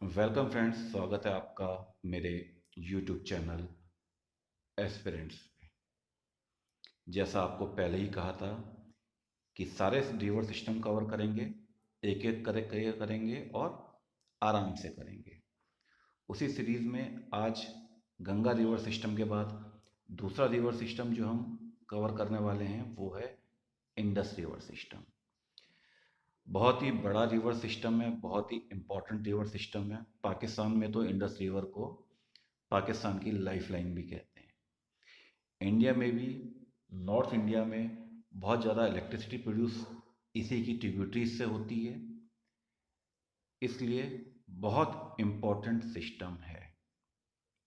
Welcome friends, स्वागत है आपका मेरे यूट्यूब चैनल एस्पिरेंट्स पे। जैसा आपको पहले ही कहा था कि सारे रिवर सिस्टम कवर करेंगे, एक एक करेंगे और आराम से करेंगे। उसी सीरीज़ में आज गंगा रिवर सिस्टम के बाद दूसरा रिवर सिस्टम जो हम कवर करने वाले हैं वो है इंडस रिवर सिस्टम। बहुत ही बड़ा रिवर सिस्टम है, बहुत ही इम्पोर्टेंट रिवर सिस्टम है। पाकिस्तान में तो इंडस रिवर को पाकिस्तान की लाइफलाइन भी कहते हैं। इंडिया में भी, नॉर्थ इंडिया में बहुत ज़्यादा इलेक्ट्रिसिटी प्रोड्यूस इसी की ट्रिब्यूटरीज से होती है, इसलिए बहुत इम्पोर्टेंट सिस्टम है,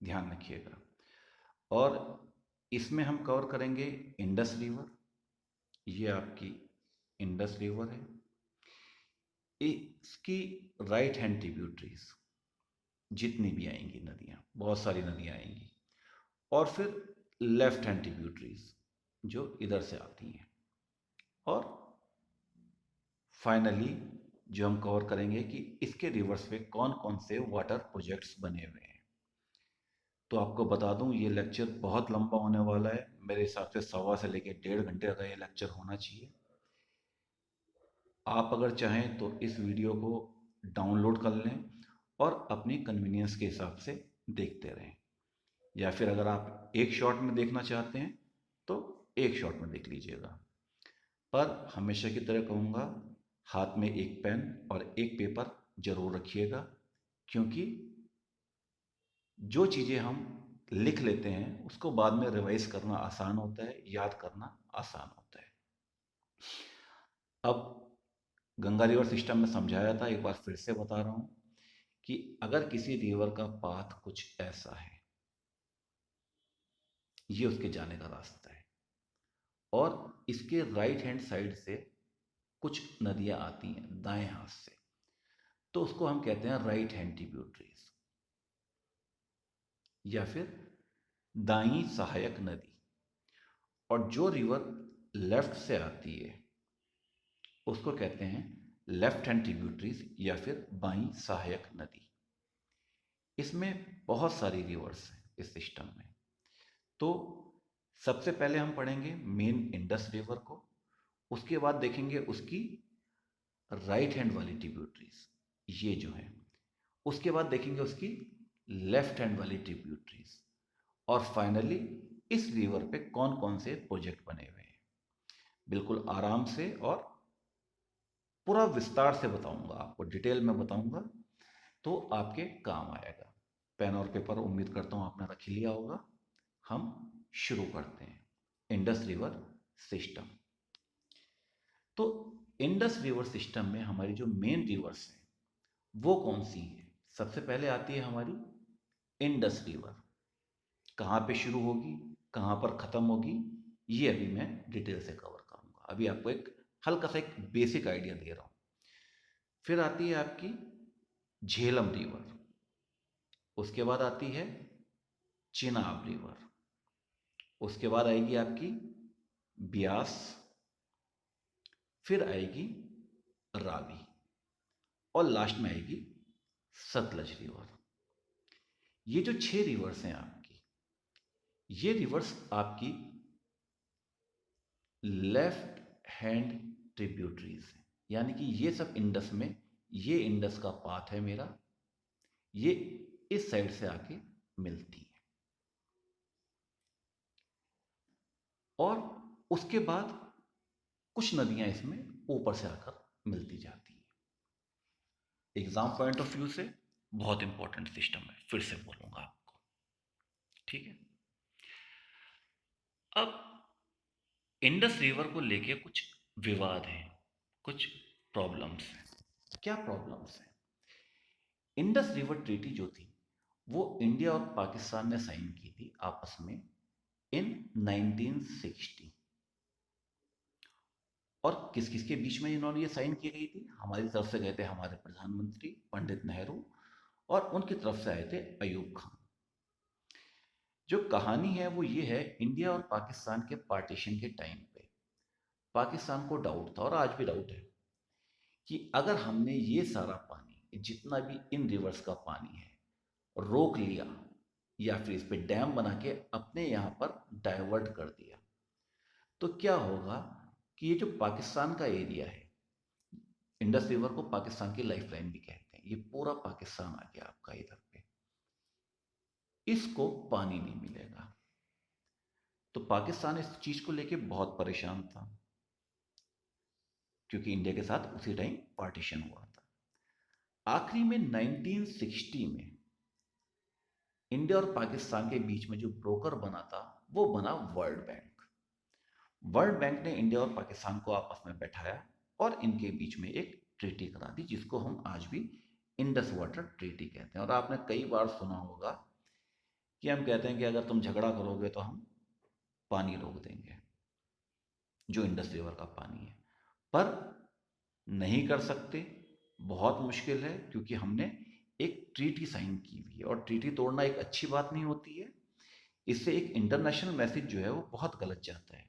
ध्यान रखिएगा। और इसमें हम कवर करेंगे इंडस रिवर। ये आपकी इंडस रिवर है। इसकी राइट हैंड ट्रिब्यूटरीज जितनी भी आएंगी नदियाँ, बहुत सारी नदियाँ आएंगी, और फिर लेफ्ट हैंड ट्रिब्यूटरीज जो इधर से आती हैं, और फाइनली जो हम कवर करेंगे कि इसके रिवर्स पे कौन कौन से वाटर प्रोजेक्ट्स बने हुए हैं। तो आपको बता दूं, ये लेक्चर बहुत लंबा होने वाला है। मेरे हिसाब से 1.25 से लेकर 1.5 घंटे का ये लेक्चर होना चाहिए। आप अगर चाहें तो इस वीडियो को डाउनलोड कर लें और अपनी कन्वीनियंस के हिसाब से देखते रहें, या फिर अगर आप एक शॉट में देखना चाहते हैं तो एक शॉट में देख लीजिएगा। पर हमेशा की तरह कहूँगा, हाथ में एक पेन और एक पेपर जरूर रखिएगा, क्योंकि जो चीज़ें हम लिख लेते हैं उसको बाद में रिवाइज करना आसान होता है, याद करना आसान होता है। अब गंगा रिवर सिस्टम में समझाया था, एक बार फिर से बता रहा हूँ कि अगर किसी रिवर का पाथ कुछ ऐसा है, ये उसके जाने का रास्ता है, और इसके राइट हैंड साइड से कुछ नदियां आती हैं दाएं हाथ से, तो उसको हम कहते हैं राइट हैंड ट्रिब्यूटरीज, या फिर दाई सहायक नदी। और जो रिवर लेफ्ट से आती है उसको कहते हैं लेफ्ट हैंड ट्रिब्यूटरीज या फिर बाई सहायक नदी। इसमें बहुत सारी रिवर्स हैं इस सिस्टम में। तो सबसे पहले हम पढ़ेंगे मेन इंडस रिवर को, उसके बाद देखेंगे उसकी राइट हैंड वाली ट्रिब्यूटरीज ये जो है, उसके बाद देखेंगे उसकी लेफ्ट हैंड वाली ट्रिब्यूटरीज, और फाइनली इस रिवर पे कौन कौन से प्रोजेक्ट बने हुए हैं। बिल्कुल आराम से और पूरा विस्तार से बताऊंगा, आपको डिटेल में बताऊंगा, तो आपके काम आएगा। पेन और पेपर उम्मीद करता हूं आपने रख लिया होगा। हम शुरू करते हैं इंडस रिवर सिस्टम। तो इंडस रिवर सिस्टम में हमारी जो मेन रिवर्स हैं वो कौन सी है? सबसे पहले आती है हमारी इंडस रिवर। कहाँ पे शुरू होगी, कहाँ पर ख़त्म होगी, ये अभी मैं डिटेल से कवर करूँगा। अभी आपको एक हल्का सा एक बेसिक आइडिया दे रहा हूँ। फिर आती है आपकी झेलम रिवर, उसके बाद आती है चिनाब रिवर, उसके बाद आएगी आपकी ब्यास, फिर आएगी रावी, और लास्ट में आएगी सतलज रिवर। ये जो 6 रिवर्स हैं आपकी, ये रिवर्स आपकी लेफ्ट हैंड ट्रिब्यूटरीज हैं, यानी कि ये सब इंडस में, ये इंडस का पाथ है मेरा, ये इस साइड से आके मिलती है। और उसके बाद कुछ नदियां इसमें ऊपर से आकर मिलती जाती हैं। एग्जाम पॉइंट ऑफ व्यू से बहुत इंपॉर्टेंट सिस्टम है, फिर से बोलूंगा आपको, ठीक है। अब इंडस रिवर को लेके कुछ विवाद हैं, कुछ प्रॉब्लम्स हैं। क्या प्रॉब्लम्स हैं? इंडस रिवर ट्रीटी जो थी वो इंडिया और पाकिस्तान ने साइन की थी आपस में इन 1960। और किस किस के बीच में इन्होंने ये साइन की गई थी? हमारी तरफ से गए थे हमारे प्रधानमंत्री पंडित नेहरू, और उनकी तरफ से आए थे अयूब खान। जो कहानी है वो ये है, इंडिया और पाकिस्तान के पार्टीशन के टाइम पे पाकिस्तान को डाउट था, और आज भी डाउट है, कि अगर हमने ये सारा पानी जितना भी इन रिवर्स का पानी है रोक लिया या फिर इस पे डैम बना के अपने यहाँ पर डाइवर्ट कर दिया, तो क्या होगा कि ये जो पाकिस्तान का एरिया है, इंडस रिवर को पाकिस्तान की लाइफलाइन भी कहते हैं, ये पूरा पाकिस्तान आ गया आपका इधर पे, इसको पानी नहीं मिलेगा। तो पाकिस्तान इस चीज को लेके बहुत परेशान था, क्योंकि इंडिया के साथ उसी टाइम पार्टीशन हुआ था। आखिरी में 1960 में इंडिया और पाकिस्तान के बीच में जो ब्रोकर बना था वो बना वर्ल्ड बैंक। वर्ल्ड बैंक ने इंडिया और पाकिस्तान को आपस में बैठाया और इनके बीच में एक ट्रीटी करा दी, जिसको हम आज भी इंडस वाटर ट्रीटी कहते हैं। और आपने कई बार सुना होगा कि हम कहते हैं कि अगर तुम झगड़ा करोगे तो हम पानी रोक देंगे, जो इंडस रिवर का पानी है, पर नहीं कर सकते, बहुत मुश्किल है, क्योंकि हमने एक ट्रीटी साइन की हुई है और ट्रीटी तोड़ना एक अच्छी बात नहीं होती है। इससे एक इंटरनेशनल मैसेज जो है वो बहुत गलत जाता है,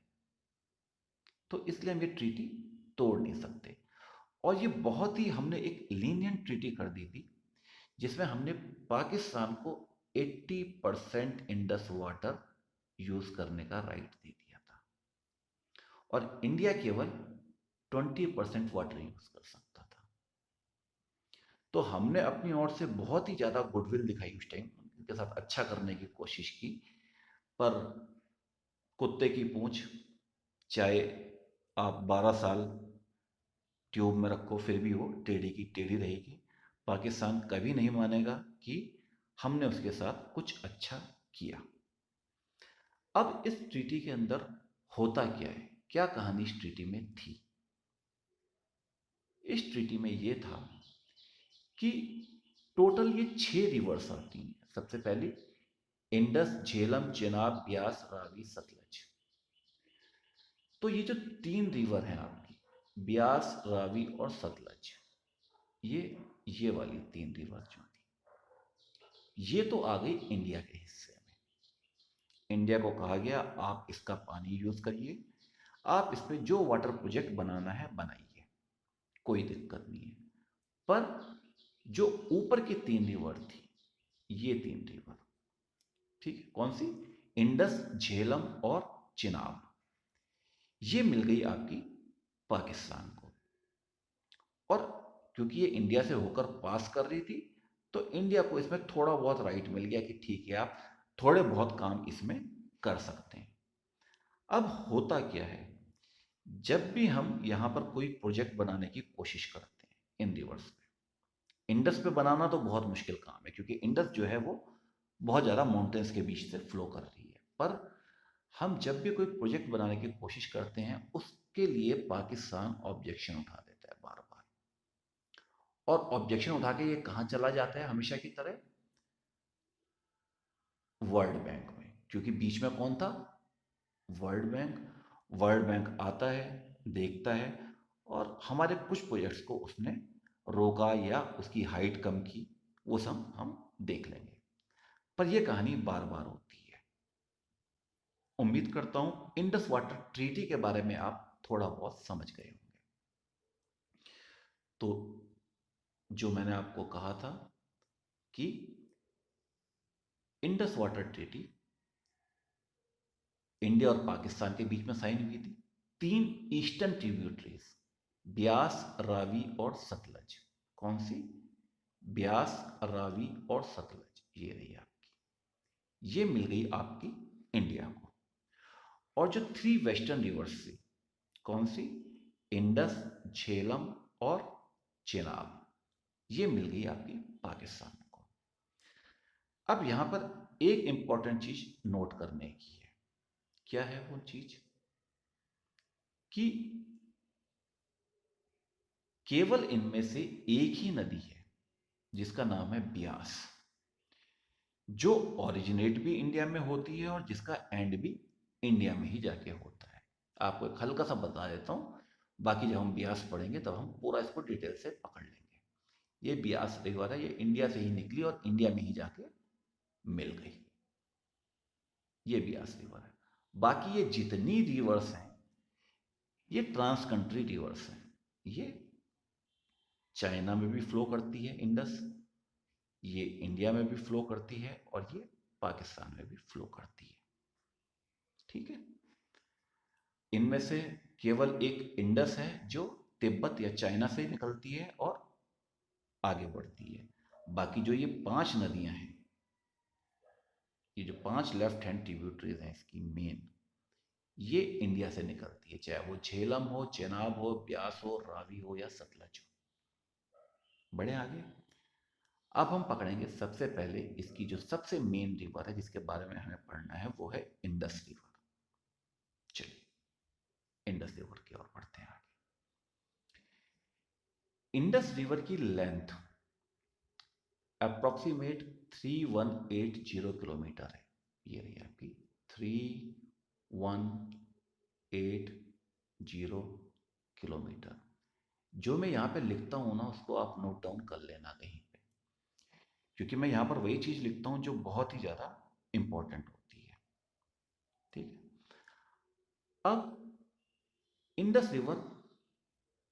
तो इसलिए हम ये ट्रीटी तोड़ नहीं सकते। और ये बहुत ही हमने एक लीनियंट ट्रीटी कर दी थी, जिसमें हमने पाकिस्तान को 80% इंडस वाटर यूज करने का राइट दे दिया था और इंडिया केवल 20% वाटर यूज कर सकता था। तो हमने अपनी ओर से बहुत ही ज़्यादा गुडविल दिखाई उस टाइम, उनके साथ अच्छा करने की कोशिश की, पर कुत्ते की पूंछ चाहे आप 12 साल ट्यूब में रखो फिर भी वो टेढ़ी की टेढ़ी रहेगी। पाकिस्तान कभी नहीं मानेगा कि हमने उसके साथ कुछ अच्छा किया। अब इस ट्रीटी के अंदर होता क्या है, क्या कहानी इस ट्रीटी में थी? इस ट्रीटी में ये था कि टोटल ये 6 रिवर्स आती हैं। सबसे पहली इंडस, झेलम, चेनाब, ब्यास, रावी, सतलज। तो ये जो 3 रिवर हैं आपकी, ब्यास, रावी और सतलज, ये वाली 3 रिवर जो थी, ये तो आ गई इंडिया के हिस्से में। इंडिया को कहा गया आप इसका पानी यूज करिए, आप इस पे जो वाटर प्रोजेक्ट बनाना है बनाइए, कोई दिक्कत नहीं है। पर जो ऊपर की 3 रिवर थी, ये 3 रिवर, ठीक है, कौन सी? इंडस, झेलम और चिनाब, ये मिल गई आपकी पाकिस्तान को। और क्योंकि ये इंडिया से होकर पास कर रही थी, तो इंडिया को इसमें थोड़ा बहुत राइट मिल गया कि ठीक है, आप थोड़े बहुत काम इसमें कर सकते हैं। अब होता क्या है, जब भी हम यहाँ पर कोई प्रोजेक्ट बनाने की कोशिश करते हैं इन रिवर्स पे, इंडस पे बनाना तो बहुत मुश्किल काम है, क्योंकि इंडस जो है वो बहुत ज़्यादा माउंटेन्स के बीच से फ्लो कर रही है। पर हम जब भी कोई प्रोजेक्ट बनाने की कोशिश करते हैं, उसके लिए पाकिस्तान ऑब्जेक्शन उठा देता है बार बार। और ऑब्जेक्शन उठा के ये कहाँ चला जाता है हमेशा की तरह? वर्ल्ड बैंक में। क्योंकि बीच में कौन था? World bank. वर्ल्ड बैंक आता है, देखता है, और हमारे कुछ प्रोजेक्ट्स को उसने रोका या उसकी हाइट कम की, वो सब हम देख लेंगे। पर यह कहानी बार बार होती है। उम्मीद करता हूं इंडस वाटर ट्रीटी के बारे में आप थोड़ा बहुत समझ गए होंगे। तो जो मैंने आपको कहा था कि इंडस वाटर ट्रीटी इंडिया और पाकिस्तान के बीच में साइन हुई थी। 3 ईस्टर्न ट्रिब्यूटरीज, ब्यास, रावी और सतलज, कौन सी? ब्यास, रावी और सतलज, ये रही आपकी, ये मिल गई आपकी इंडिया को। और जो 3 वेस्टर्न रिवर्स थी, कौन सी? इंडस, झेलम और चेनाब, ये मिल गई आपकी पाकिस्तान को। अब यहां पर एक इंपॉर्टेंट चीज नोट करने की है। क्या है वो चीज? कि केवल इनमें से एक ही नदी है जिसका नाम है ब्यास, जो ओरिजिनेट भी इंडिया में होती है और जिसका एंड भी इंडिया में ही जाके होता है। आपको एक हल्का सा बता देता हूँ, बाकी जब हम ब्यास पढ़ेंगे तब हम पूरा इसको डिटेल से पकड़ लेंगे। ये ब्यास रिवर है, ये इंडिया से ही निकली और इंडिया में ही जाके मिल गई, ये ब्यास रिवर है। बाकी ये जितनी रिवर्स हैं ये ट्रांस कंट्री रिवर्स हैं, ये चाइना में भी फ्लो करती है इंडस, ये इंडिया में भी फ्लो करती है और ये पाकिस्तान में भी फ्लो करती है। ठीक है, इनमें से केवल एक इंडस है जो तिब्बत या चाइना से निकलती है और आगे बढ़ती है। बाकी जो ये 5 नदियां हैं, ये जो 5 लेफ्ट हैंड ट्रिब्यूटरीज हैं इसकी मेन, ये इंडिया से निकलती है, चाहे वो झेलम हो, चेनाब हो, ब्यास हो, रावी हो या सतलज हो। बढ़े आगे। अब हम पकड़ेंगे सबसे पहले इसकी जो सबसे मेन रिवर है जिसके बारे में हमें पढ़ना है, वो है इंडस रिवर। चलिए इंडस रिवर की ओर बढ़ते हैं आगे। इंडस रिवर की लेंथ अप्रोक्सीमेट 3180 किलोमीटर है। ये रही आपकी 3180 किलोमीटर। जो मैं यहाँ पे लिखता हूँ ना, उसको आप नोट डाउन कर लेना कहीं पे, क्योंकि मैं यहाँ पर वही चीज़ लिखता हूँ जो बहुत ही ज़्यादा इंपॉर्टेंट होती है। ठीक है, अब इंडस रिवर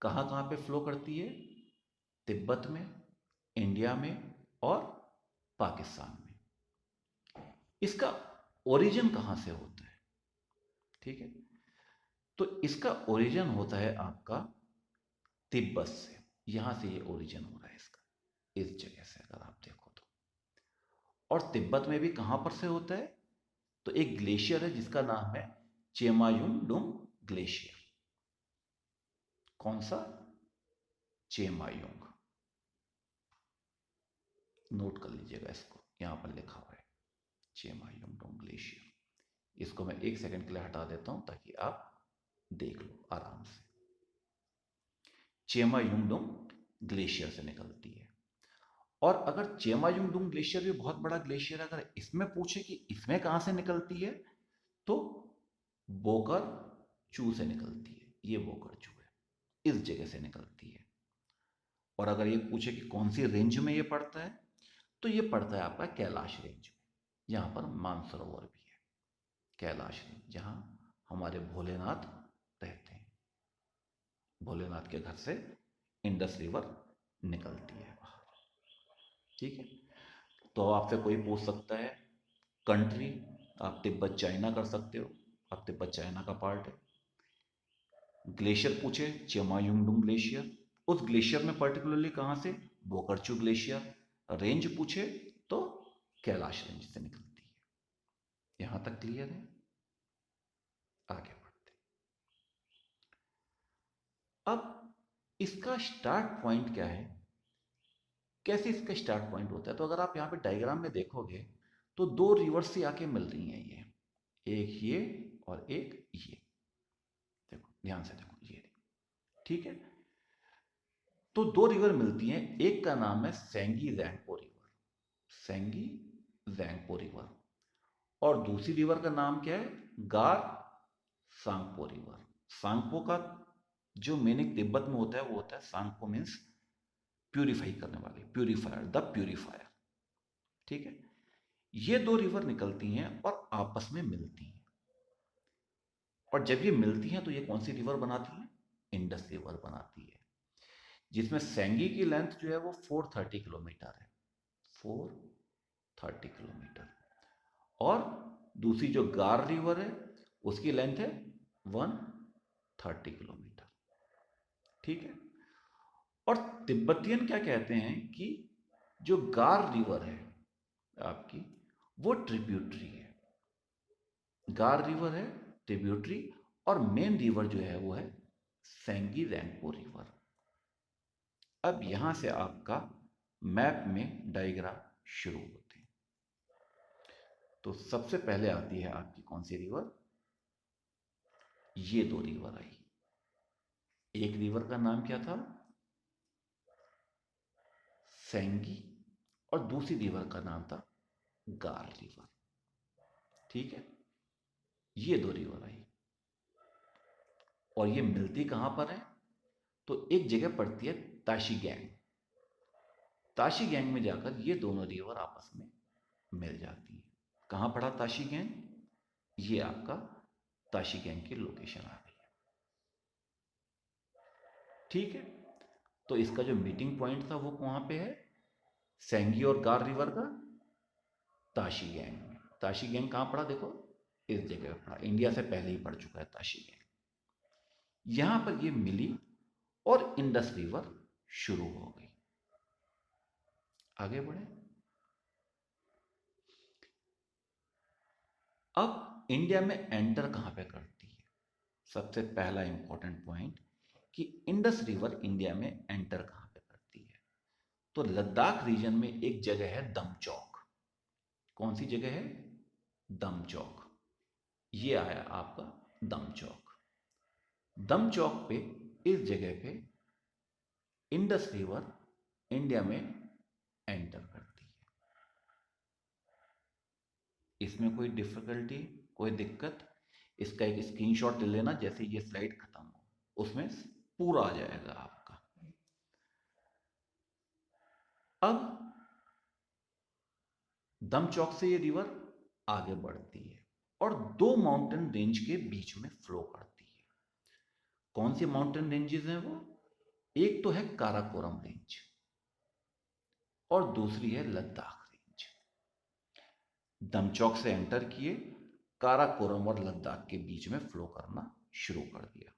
कहाँ कहाँ पे फ्लो करती है? तिब्बत में, इंडिया में और पाकिस्तान में। इसका ओरिजिन कहाँ से होता है? ठीक है, तो इसका ओरिजिन होता है आपका तिब्बत से। यहां से ये ओरिजिन हो रहा है इसका, इस जगह से अगर आप देखो तो। और तिब्बत में भी कहां पर से होता है? तो एक ग्लेशियर है जिसका नाम है चेमायुंगडुंग ग्लेशियर। कौन सा? चेमायुंग। नोट कर लीजिएगा इसको, यहां पर लिखा हुआ है चेमायुंगडुंग ग्लेशियर। इसको मैं 1 सेकंड के लिए हटा देता हूं ताकि आप देख लो आराम से। चेमायुंगडुंग ग्लेशियर से निकलती है। और अगर चेमायुंगडुंग ग्लेशियर भी बहुत बड़ा ग्लेशियर है, अगर इसमें पूछे कि इसमें कहां से निकलती है, तो बोकर चू से निकलती है। ये बोकर चू है, इस जगह से निकलती है। और अगर ये पूछे कि कौन सी रेंज में ये पड़ता है, तो ये पड़ता है आपका कैलाश रेंज में। यहां पर मानसरोवर भी है, कैलाश रेंज, जहां हमारे भोलेनाथ रहते हैं। भोलेनाथ के घर से इंडस रिवर निकलती है बाहर। ठीक है, तो आपसे कोई पूछ सकता है कंट्री, आप तिब्बत चाइना कर सकते हो, अब तिब्बत चाइना का पार्ट है। ग्लेशियर पूछे, चेमायुंगडुंग ग्लेशियर, उस ग्लेशियर में पर्टिकुलरली कहां से? बोकरचू ग्लेशियर। रेंज पूछे तो कैलाश रेंज से निकलती है। यहां तक क्लियर है? आगे बढ़ते। अब इसका स्टार्ट पॉइंट क्या है, कैसे इसका स्टार्ट पॉइंट होता है? तो अगर आप यहाँ पे डायग्राम में देखोगे तो 2 रिवर्स से आके मिल रही हैं ये, एक ये और एक ये। देखो ध्यान से देखो, ये ठीक है। तो 2 रिवर मिलती हैं, एक का नाम है सेंगी जैंगपो रिवर, सेंगी जैंगपो रिवर, और दूसरी रिवर का नाम क्या है? गार सांगपो रिवर। सांगपो का जो मीनिंग तिब्बत में होता है वो होता है, सांगपो मीन्स प्यूरिफाई करने वाले, प्यूरिफायर, द प्यूरिफायर। ठीक है, ये 2 रिवर निकलती हैं और आपस में मिलती हैं। और जब ये मिलती हैं तो ये कौन सी रिवर बनाती हैं? इंडस रिवर बनाती है, जिसमें सेंगी की लेंथ जो है वो 430 किलोमीटर है, 430 किलोमीटर। और दूसरी जो गार रिवर है उसकी लेंथ है 130 किलोमीटर। ठीक है, और तिब्बतियन क्या कहते हैं कि जो गार रिवर है आपकी, वो ट्रिब्यूटरी है। गार रिवर है ट्रिब्यूटरी, और मेन रिवर जो है वो है सेंगी रैंगपो रिवर। अब यहां से आपका मैप में डायग्राम शुरू होते हैं। तो सबसे पहले आती है आपकी कौन सी रिवर? ये 2 रिवर आई। एक रिवर का नाम क्या था? सेंगी, और दूसरी रिवर का नाम था गार रिवर। ठीक है, ये 2 रिवर आई और ये मिलती कहां पर है? तो एक जगह पड़ती है ताशी गैंग। ताशी गैंग में जाकर ये दोनों रिवर आपस में मिल जाती हैं। कहां पड़ा ताशी गैंग? ये आपका ताशी गैंग की लोकेशन आ गई है। ठीक है, तो इसका जो मीटिंग पॉइंट था वो कहाँ पे है? सेंगी और गार रिवर का ताशी गैंग। ताशी गैंग कहाँ पड़ा? देखो इस जगह पड़ा, इंडिया से पहले ही पड़ चुका है ताशी गैंग। यहां पर ये मिली और इंडस रिवर शुरू हो गई। आगे बढ़े। अब इंडिया में एंटर कहां पे करती है? सबसे पहला इंपॉर्टेंट पॉइंट कि इंडस रिवर इंडिया में एंटर कहां पे करती है? तो लद्दाख रीजन में एक जगह है दमचौक। कौन सी जगह है? दमचौक। ये आया आपका दमचौक। दमचौक पे, इस जगह पे इंडस रिवर इंडिया में एंटर करती है। इसमें कोई डिफिकल्टी, कोई दिक्कत? इसका एक स्क्रीनशॉट ले लेना, जैसे ये स्लाइड खत्म हो उसमें पूरा आ जाएगा आपका। अब दमचौक से ये रिवर आगे बढ़ती है और दो माउंटेन रेंज के बीच में फ्लो करती है। कौन सी माउंटेन रेंजेस हैं वो? एक तो है काराकोरम रेंज और दूसरी है लद्दाख रेंज। दमचौक से एंटर किए, काराकोरम और लद्दाख के बीच में फ्लो करना शुरू कर दिया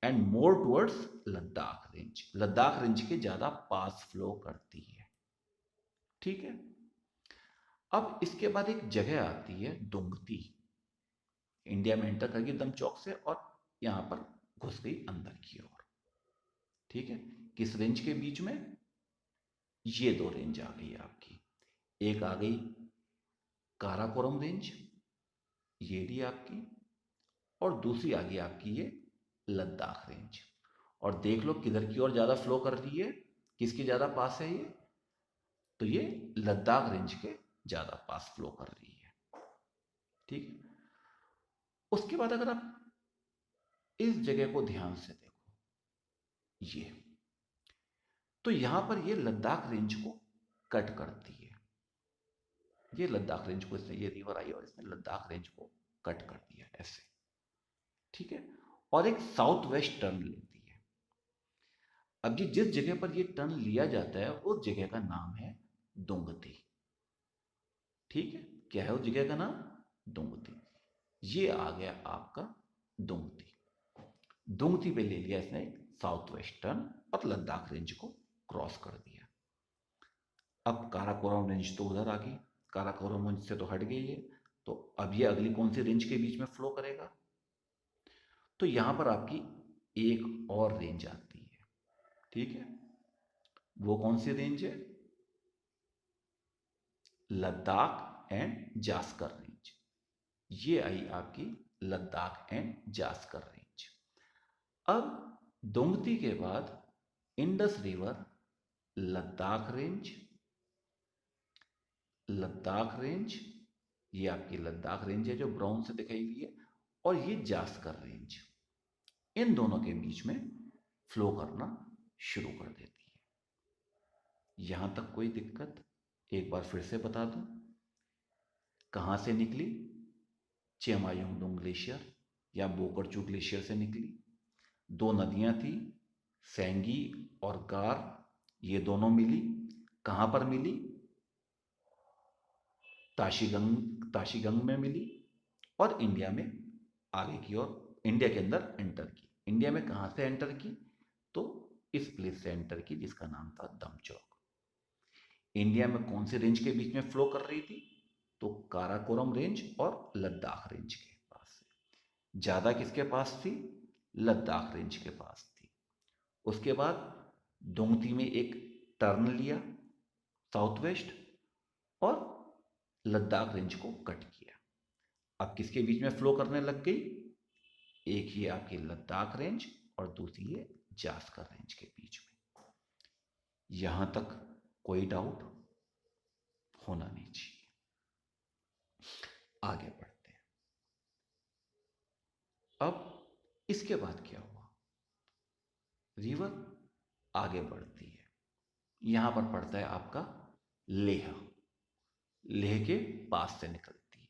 and more towards Ladakh range. Ladakh range के ज्यादा पास फ्लो करती है। ठीक है। अब इसके बाद एक जगह आती है दुंगती। इंडिया में एंटर कर गई दमचौक से और यहां पर घुस गई अंदर की ओर। ठीक है। किस रेंज के बीच में? ये दो रेंज आ गई आपकी। एक आ गई काराकोरम रेंज, ये भी आपकी, और दूसरी आ गई आपकी ये लद्दाख रेंज। और देख लो किधर की ओर ज्यादा फ्लो कर रही है, किसके ज्यादा पास है ये? तो ये लद्दाख रेंज के ज्यादा पास फ्लो कर रही है। ठीक है। उसके बाद अगर आप इस जगह को ध्यान से देखो, ये तो यहां पर ये लद्दाख रेंज को कट करती है। ये लद्दाख रेंज को, इसने ये रिवर आई और इसने लद्दाख रेंज को कट कर दिया ऐसे। ठीक है। और एक साउथ वेस्ट टर्न लेती है। अब ये जिस जगह पर ये टर्न लिया जाता है उस जगह का नाम है दुंगती। ठीक है। क्या है उस जगह का नाम? दुंगती। ये आ गया आपका दुंगती। दुंगती पे ले लिया इसने साउथ वेस्ट टर्न और लद्दाख रेंज को क्रॉस कर दिया। अब काराकोरम रेंज तो उधर आ गई, काराकोरम रेंज से तो हट गई है, तो अब ये अगली कौन सी रेंज के बीच में फ्लो करेगा? तो यहां पर आपकी एक और रेंज आती है। ठीक है। वो कौन सी रेंज है? Ladakh and Zanskar range. ये आई आपकी लद्दाख एंड जास्कर रेंज। अब दुंगती के बाद Indus river, Ladakh range, Ladakh range, ये आपकी लद्दाख रेंज है जो ब्राउन से दिखाई हुई है, और ये जास्कर रेंज, इन दोनों के बीच में फ्लो करना शुरू कर देती है। यहां तक कोई दिक्कत? एक बार फिर से बता दूं, कहां से निकली? चेमायुंगडुंग ग्लेशियर या बोकरचू ग्लेशियर से निकली। दो नदियां थी, सेंगी और गार, ये दोनों मिली। कहां पर मिली? ताशीगंग में मिली और इंडिया में आगे की ओर, इंडिया के अंदर एंटर की। इंडिया में कहां से एंटर की? तो इस प्लेस से एंटर की जिसका नाम था दमचौक। इंडिया में कौन से रेंज के बीच में फ्लो कर रही थी? तो काराकोरम रेंज और लद्दाख रेंज के पास से। ज्यादा किसके पास थी? लद्दाख रेंज के पास थी। उसके बाद दुंगती में एक टर्न लिया साउथ वेस्ट और लद्दाख रेंज को कट किया। अब किसके बीच में फ्लो करने लग गई? एक ही आपकी लद्दाख रेंज और दूसरी है जास्कर रेंज के बीच में। यहां तक कोई डाउट होना नहीं चाहिए। आगे बढ़ते हैं। अब इसके बाद क्या हुआ? रिवर आगे बढ़ती है, यहां पर पड़ता है आपका लेह। लेह के पास से निकलती है।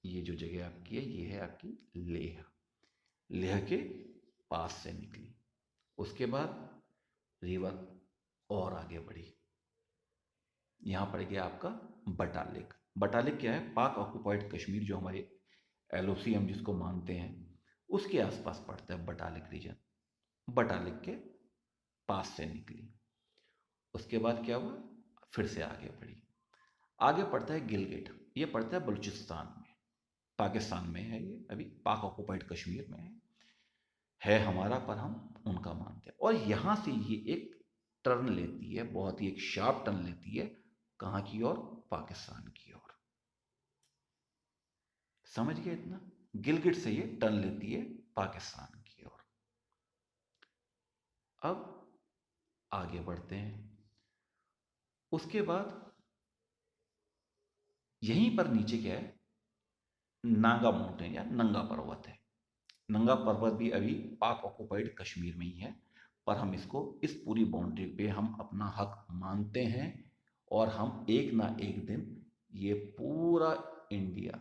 ये जो जगह आपकी है ये है आपकी लेह। लेह के पास से निकली। उसके बाद रिवर और आगे बढ़ी, यहाँ पड़ गया आपका बटालिक। बटालिक क्या है? पाक ऑक्युपाइड कश्मीर, जो हमारे एलओसी हम जिसको मानते हैं, उसके आसपास पड़ता है बटालिक रीजन। बटालिक के पास से निकली। उसके बाद क्या हुआ? फिर से आगे बढ़ी। आगे पड़ता है गिलगिट, ये पड़ता है बलूचिस्तान में, पाकिस्तान में है। ये अभी पाक ऑक्युपाइड कश्मीर में है हमारा, पर हम उनका मानते हैं। और यहाँ से ये एक टर्न लेती है, बहुत ही एक शार्प टर्न लेती है। कहाँ की ओर? पाकिस्तान की ओर। समझ गए इतना? गिलगिट से ये टर्न लेती है पाकिस्तान की ओर। अब आगे बढ़ते हैं। उसके बाद यहीं पर नीचे क्या है? नागा माउंटेन या नंगा पर्वत है। नंगा पर्वत भी अभी पाक ऑक्युपाइड कश्मीर में ही है, पर हम इसको इस पूरी बाउंड्री पे हम अपना हक मानते हैं। और हम एक ना एक दिन ये पूरा इंडिया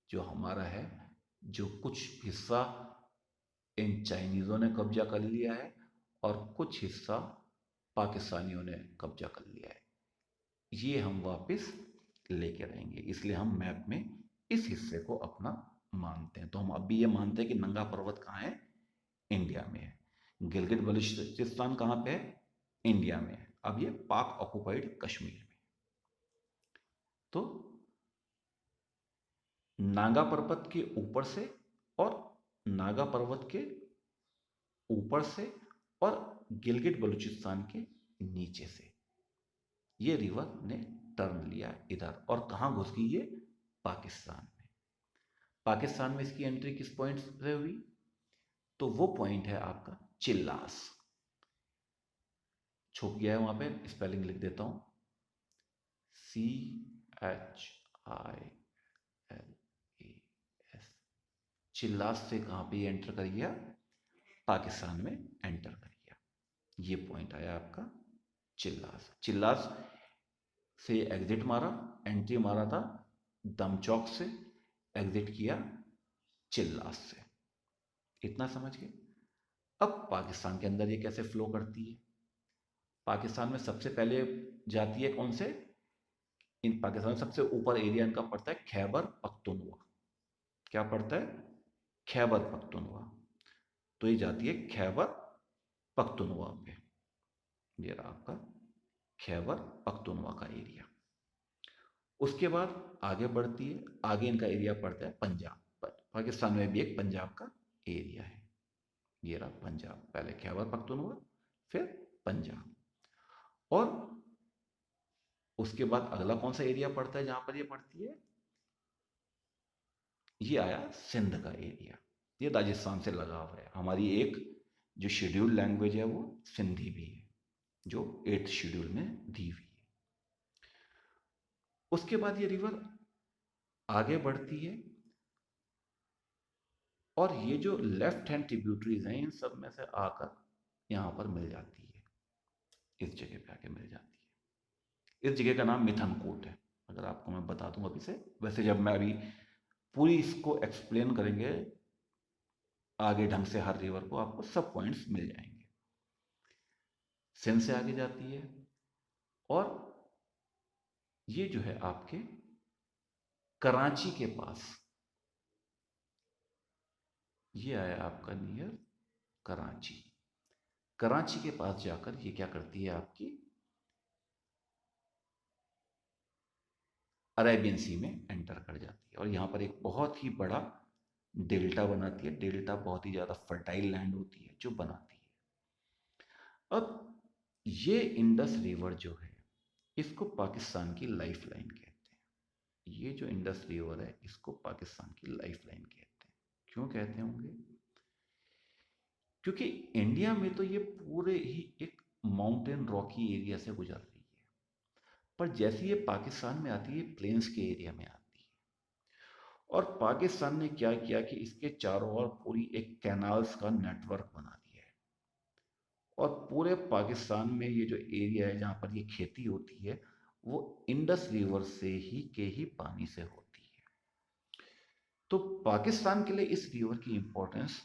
जो हमारा है, जो कुछ हिस्सा इन चाइनीज़ों ने कब्जा कर लिया है और कुछ हिस्सा पाकिस्तानियों ने कब्जा कर लिया है, ये हम वापस लेके रहेंगे। इसलिए हम मैप में इस हिस्से को अपना मानते हैं। तो हम अब भी ये मानते हैं कि नंगा पर्वत कहाँ है? इंडिया में है। गिलगित बल्चिस्तान कहाँ पे है? इंडिया में है। अब ये पाक ऑक्युपाइड कश्मीर में। तो नागा पर्वत के ऊपर से और नागा पर्वत के ऊपर से और गिलगित बलूचिस्तान के नीचे से ये रिवर ने टर्न लिया इधर, और कहाँ घुस गई ये? पाकिस्तान में। पाकिस्तान में इसकी एंट्री किस पॉइंट से हुई? तो वो पॉइंट है आपका चिल्लास। छुप गया है वहां पे, स्पेलिंग लिख देता हूं, CHILLAS। चिल्लास से कहां पे एंटर कर गया? पाकिस्तान में एंटर कर गया। ये पॉइंट आया आपका चिल्लास। चिल्लास से एग्जिट मारा, एंट्री मारा था दमचौक से, एग्जिट किया चिल्लास से। इतना समझ गए? अब पाकिस्तान के अंदर ये कैसे फ्लो करती है? पाकिस्तान में सबसे पहले जाती है कौन से? इन पाकिस्तान में सबसे ऊपर एरिया इनका पड़ता है खैबर पख्तूनख्वा। क्या पड़ता है? खैबर पख्तूनख्वा। तो ये जाती है खैबर पख्तूनख्वा पे। ये रहा आपका खैबर पख्तूनख्वा का एरिया। उसके बाद आगे बढ़ती है, आगे इनका एरिया पड़ता है पंजाब पर। पाकिस्तान में भी एक पंजाब का एरिया है। ये रहा पंजाब, पहले खैबर पख्तूनख्वा फिर पंजाब। और उसके बाद अगला कौन सा एरिया पड़ता है जहां पर ये पड़ती है? ये आया सिंध का एरिया। ये राजस्थान से लगा हुआ है। हमारी एक जो शेड्यूल लैंग्वेज है वो सिंधी भी है, जो 8th शेड्यूल में दी हुई है। उसके बाद ये रिवर आगे बढ़ती है, और ये जो लेफ्ट हैंड ट्रिब्यूटरीज हैं इन सब में से आकर यहां पर मिल जाती है, इस जगह पे आके मिल जाती है। इस जगह का नाम मिथनकोट है, अगर आपको मैं बता दूं अभी से। वैसे जब मैं अभी पूरी इसको एक्सप्लेन करेंगे आगे ढंग से, हर रिवर को आपको सब पॉइंट्स मिल जाएंगे। सिंध से आगे जाती है, और ये जो है आपके कराची के पास, ये आया आपका नियर कराची। कराची के पास जाकर ये क्या करती है? आपकी अरेबियन सी में एंटर कर जाती है, और यहाँ पर एक बहुत ही बड़ा डेल्टा बनाती है। डेल्टा बहुत ही ज़्यादा फर्टाइल लैंड होती है जो बनाती है। अब ये इंडस रिवर जो है, इसको पाकिस्तान की लाइफ लाइन कहते हैं। ये जो इंडस रिवर है, इसको पाकिस्तान की लाइफ लाइन कहते हैं। क्यों कहते होंगे? क्योंकि इंडिया में तो ये पूरे ही एक माउंटेन रॉकी एरिया से गुजर रही है, पर जैसे ये पाकिस्तान में आती है, प्लेन्स के एरिया में आती है। और पाकिस्तान ने क्या किया कि इसके चारों ओर पूरी एक कैनाल्स का नेटवर्क बना दिया है। और पूरे पाकिस्तान में ये जो एरिया है जहाँ पर ये खेती होती है, वो इंडस रिवर से ही पानी से होती है। तो पाकिस्तान के लिए इस रिवर की इंपॉर्टेंस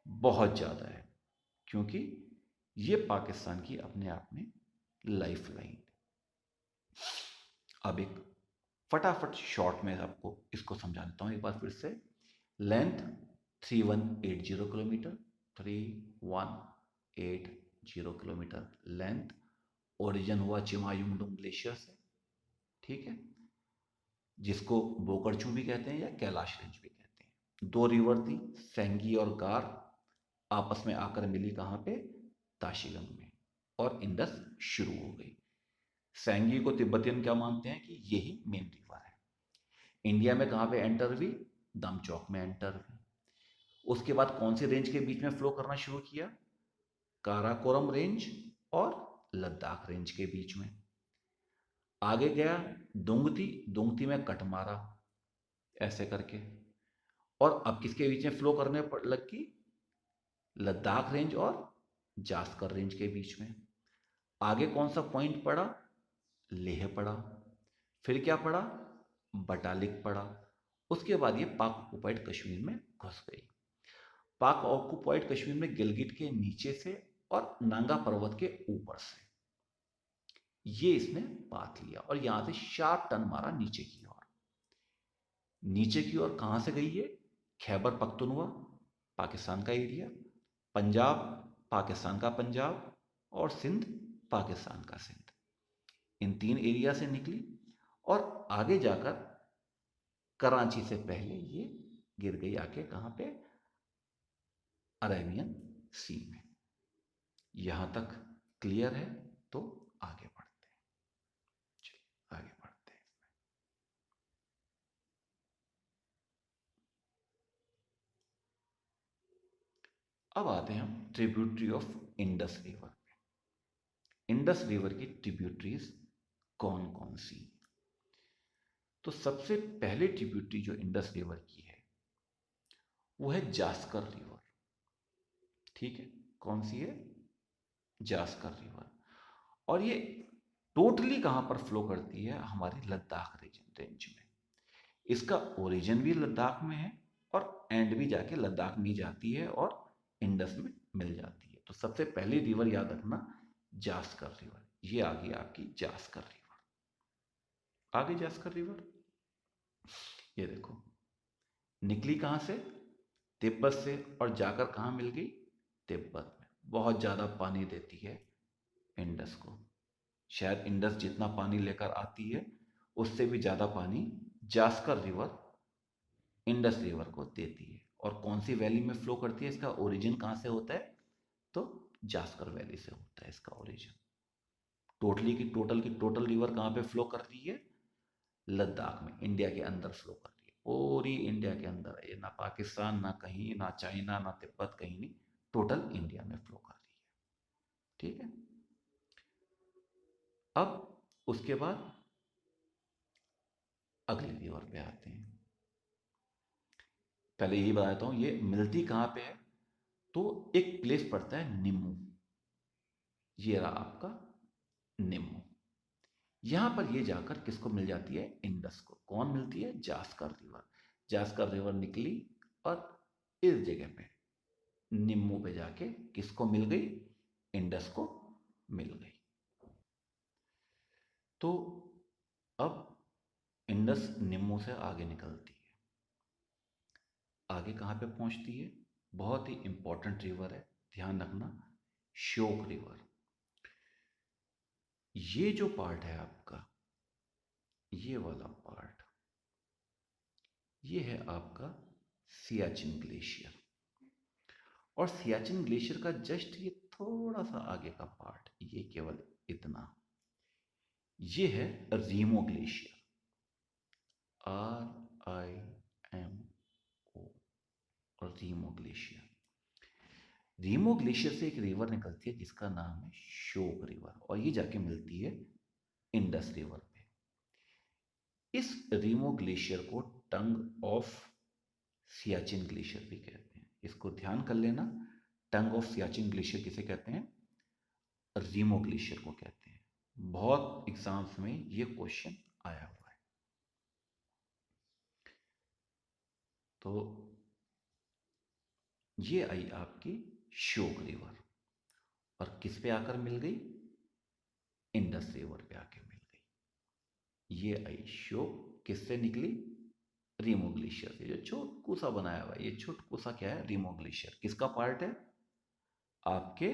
बहुत ज़्यादा है, क्योंकि ये पाकिस्तान की अपने आप में लाइफ लाइन। अब एक फटाफट शॉर्ट में आपको इसको समझा देता हूँ एक बार फिर से। Length 3180 kilometre, 3180 kilometre length. Origin हुआ चिमायुंगडुंग ग्लेशियर से, ठीक है, जिसको बोकरचू भी कहते हैं या कैलाश रेंज भी कहते हैं। दो रिवर थी, सेंगी और गार, आपस में आकर मिली कहाँ पे, ताशिगंग में, और इंडस शुरू हो गई। सेंगी को तिब्बतियन क्या मानते हैं कि यही मेन रिवर है। इंडिया में कहाँ पे एंटर हुई, दमचौक में एंटर हुई। उसके बाद कौन सी रेंज के बीच में फ्लो करना शुरू किया, काराकोरम रेंज और लद्दाख रेंज के बीच में। आगे गया दुंगती, दुंगती में कट मारा ऐसे करके, और अब किसके बीच में फ्लो करने लगी, लद्दाख रेंज और जास्कर रेंज के बीच में। आगे कौन सा पॉइंट पड़ा, लेह पड़ा। फिर क्या पड़ा, बटालिक पड़ा। उसके बाद ये पाक ऑक्युपाइड कश्मीर में घुस गई। पाक ऑक्युपाइड कश्मीर में गिलगिट के नीचे से और नांगा पर्वत के ऊपर से ये इसने पात लिया, और यहां से शार्प टर्न मारा नीचे की ओर। नीचे की ओर कहां से गई है, खैबर पख्तूनख्वा पाकिस्तान का एरिया, पंजाब पाकिस्तान का पंजाब, और सिंध पाकिस्तान का सिंध। इन तीन एरिया से निकली और आगे जाकर कराची से पहले ये गिर गई आके कहां पे, अरेबियन सी में। यहां तक क्लियर है, तो आगे बढ़ते हैं। चलिए आगे बढ़ते हैं। अब आते हैं हम ट्रिब्यूटरी ऑफ इंडस रिवर पे। इंडस रिवर की ट्रिब्यूटरीज कौन कौन सी। तो सबसे पहले ट्रिब्यूटरी जो इंडस रिवर की है वो है जास्कर रिवर, ठीक है। कौन सी है, जास्कर रिवर। और ये टोटली कहां पर फ्लो करती है, हमारे लद्दाख रेंज में। इसका ओरिजिन भी लद्दाख में है और एंड भी जाके लद्दाख में जाती है और इंडस में मिल जाती है। तो सबसे पहली रिवर याद रखना, जास्कर रिवर। ये आ गई आपकी जास्कर रिवर। आगे जास्कर रिवर, ये देखो, निकली कहां से, तिब्बत से, और जाकर कहां मिल गई, तिब्बत में। बहुत ज्यादा पानी देती है इंडस को। शायद इंडस जितना पानी लेकर आती है उससे भी ज्यादा पानी जास्कर रिवर इंडस रिवर को देती है। और कौन सी वैली में फ्लो करती है, इसका ओरिजिन कहां से होता है, तो जास्कर वैली से होता है इसका ओरिजिन। टोटल की टोटल रिवर कहां पे फ्लो कर रही है, लद्दाख में, इंडिया के अंदर फ्लो कर रही है। पूरी इंडिया के अंदर है, ना पाकिस्तान, ना कहीं, ना चाइना, ना तिब्बत, कहीं नहीं, टोटल इंडिया में फ्लो कर रही है, ठीक है। अब उसके बाद अगली रिवर पे आते हैं। पहले यही बताता हूं ये मिलती कहां पे है। तो एक प्लेस पड़ता है निम्मू, ये रहा आपका निम्मू। यहां पर ये जाकर किसको मिल जाती है, इंडस को। कौन मिलती है, जास्कर रिवर। जास्कर रिवर निकली और इस जगह पे निम्मू पे जाके किसको मिल गई, इंडस को मिल गई। तो अब इंडस निम्मू से आगे निकलती है। आगे कहां पे पहुंचती है, बहुत ही इंपॉर्टेंट रिवर है, ध्यान रखना, श्योक रिवर। ये जो पार्ट है आपका, ये वाला पार्ट, ये है आपका सियाचिन ग्लेशियर। और सियाचिन ग्लेशियर का जस्ट ये थोड़ा सा आगे का पार्ट, ये केवल इतना, ये है रीमो ग्लेशियर, RIMO, और रीमो ग्लेशियर। रीमो ग्लेशियर से एक रिवर निकलती है जिसका नाम है शोक रिवर, और ये जाके मिलती है इंडस रिवर पे। इस रीमो ग्लेशियर को टंग ऑफ सियाचिन ग्लेशियर भी कहते हैं, इसको ध्यान कर लेना। टंग ऑफ सियाचिन ग्लेशियर किसे कहते हैं, रीमो ग्लेशियर को कहते हैं। बहुत एग्जाम्स में ये क्वेश्चन आया हुआ है। तो ये आई आपकी श्योक रिवर। और किस पे आकर मिल गई? इंडस रिवर पे आके मिल गई। ये आई श्योक किससे निकली? रीमो ग्लेशियर से। जो छोटकू सा बनाया हुआ है, ये छोटकू सा क्या है? रीमो ग्लेशियर। किसका पार्ट है? आपके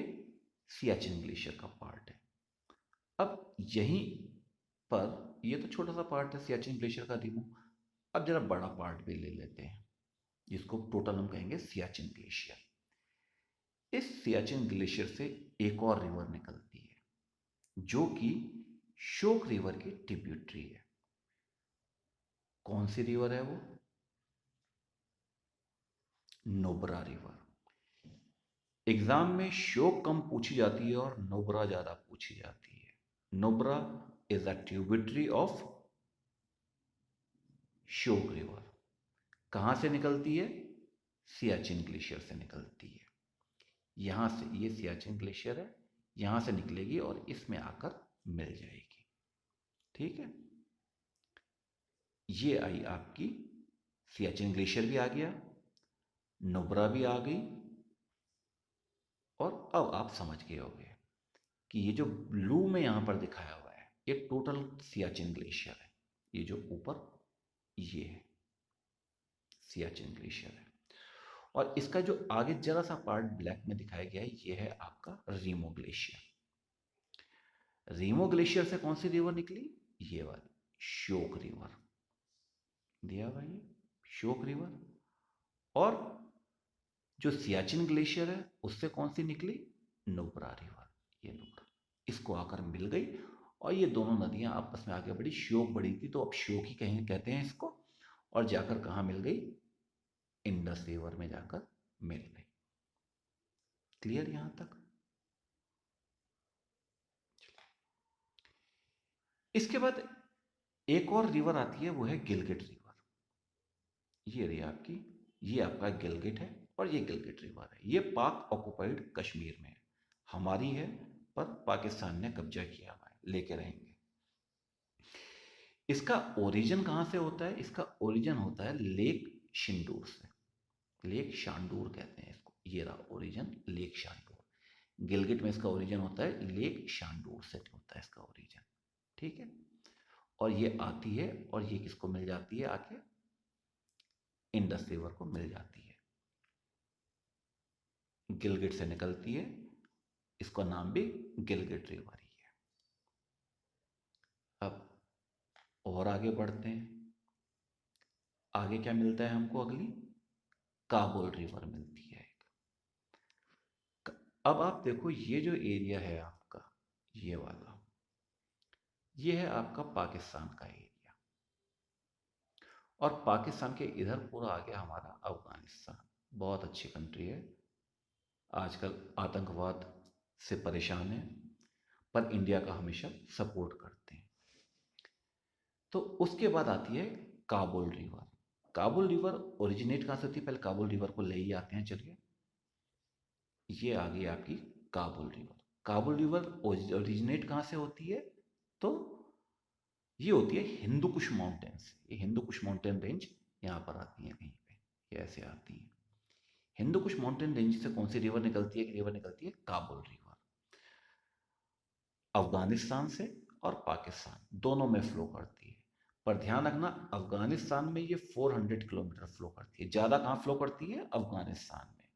सियाचिन ग्लेशियर का पार्ट है। अब यहीं पर ये तो छोटा सा पार्ट है सियाचिन ग्लेशियर का रीमो। अब जरा बड़ा पार्ट भी ले लेते हैं, जिसको टोटल हम कहेंगे सियाचिन ग्लेशियर। इस सियाचिन ग्लेशियर से एक और रिवर निकलती है जो कि शोक रिवर की ट्रिब्यूटरी है। कौन सी रिवर है वो? नोब्रा रिवर। एग्जाम में शोक कम पूछी जाती है और नोब्रा ज्यादा पूछी जाती है। नोब्रा इज अ ट्रिब्यूटरी ऑफ शोक रिवर। कहां से निकलती है? सियाचिन ग्लेशियर से निकलती है। यहां से, ये सियाचिन ग्लेशियर है, यहां से निकलेगी और इसमें आकर मिल जाएगी। ठीक है, ये आई आपकी सियाचिन ग्लेशियर भी आ गया, नुब्रा भी आ गई। और अब आप समझ गए होंगे कि ये जो ब्लू में यहां पर दिखाया हुआ है ये टोटल सियाचिन ग्लेशियर है। ये जो ऊपर ये है सियाचिन ग्लेशियर है। और इसका जो आगे जरा सा पार्ट ब्लैक में दिखाया गया है ये है आपका रीमो ग्लेशियर। रीमो ग्लेशियर से कौन सी रिवर निकली? ये वाली श्योक रिवर दिया भाई, श्योक रिवर। और जो सियाचिन ग्लेशियर है उससे कौन सी निकली? नुब्रा रिवर। ये नुब्रा इसको आकर मिल गई और ये दोनों नदियां आपस में आगे बढ़ी। श्योक बड़ी थी तो अब श्योक ही कहेंगे, कहते हैं इसको। और जाकर कहां मिल गई? इंडस रिवर में जाकर मिल गई। क्लियर यहां तक? इसके बाद एक और रिवर आती है, वो है गिलगिट रिवर। ये रही आपकी, ये आपका गिलगिट है और ये गिलगिट रिवर है। ये पाक ऑक्युपाइड कश्मीर में है, हमारी है पर पाकिस्तान ने कब्जा किया हुआ है, लेके रहेंगे। इसका ओरिजिन कहां से होता है? इसका ओरिजिन होता है लेक शिंदूर से। लेक शांडूर कहते हैं इसको। ये रहा ओरिजिन, लेक शांडूर। गिलगिट में इसका ओरिजिन होता है लेक शांडूर से होता है इसका ओरिजिन। ठीक है, और ये आती है और ये किसको मिल जाती है? आके इंडस रिवर को मिल जाती है। गिलगिट से निकलती है, इसका नाम भी गिलगिट रिवर ही है। अब और आगे बढ़ते हैं। आगे क्या मिलता है हमको? अगली काबुल रिवर मिलती है एक। अब आप देखो ये जो एरिया है आपका, ये वाला, ये है आपका पाकिस्तान का एरिया। और पाकिस्तान के इधर पूरा आ गया हमारा अफगानिस्तान। बहुत अच्छी कंट्री है, आजकल आतंकवाद से परेशान है पर इंडिया का हमेशा सपोर्ट करते हैं। तो उसके बाद आती है Kabul river. Kabul river originate कहाँ से होती है? पहले काबुल रिवर को ले ही आते हैं, चलिए। ये आ गई आपकी Kabul river. Kabul river originate कहाँ से होती है? तो ये होती है हिंदू कुश माउंटेन से। ये हिंदू कुश माउंटेन रेंज यहाँ पर आती है कहीं पे, ये ऐसे आती है। हिंदू कुश माउंटेन रेंज से कौन सी रिवर निकलती है? रिवर निकलती है काबुल रिवर। अफगानिस्तान से और पाकिस्तान दोनों में फ्लो करती है। पर ध्यान रखना, अफगानिस्तान में ये 400 किलोमीटर फ्लो करती है। ज़्यादा कहाँ फ्लो करती है? अफगानिस्तान में।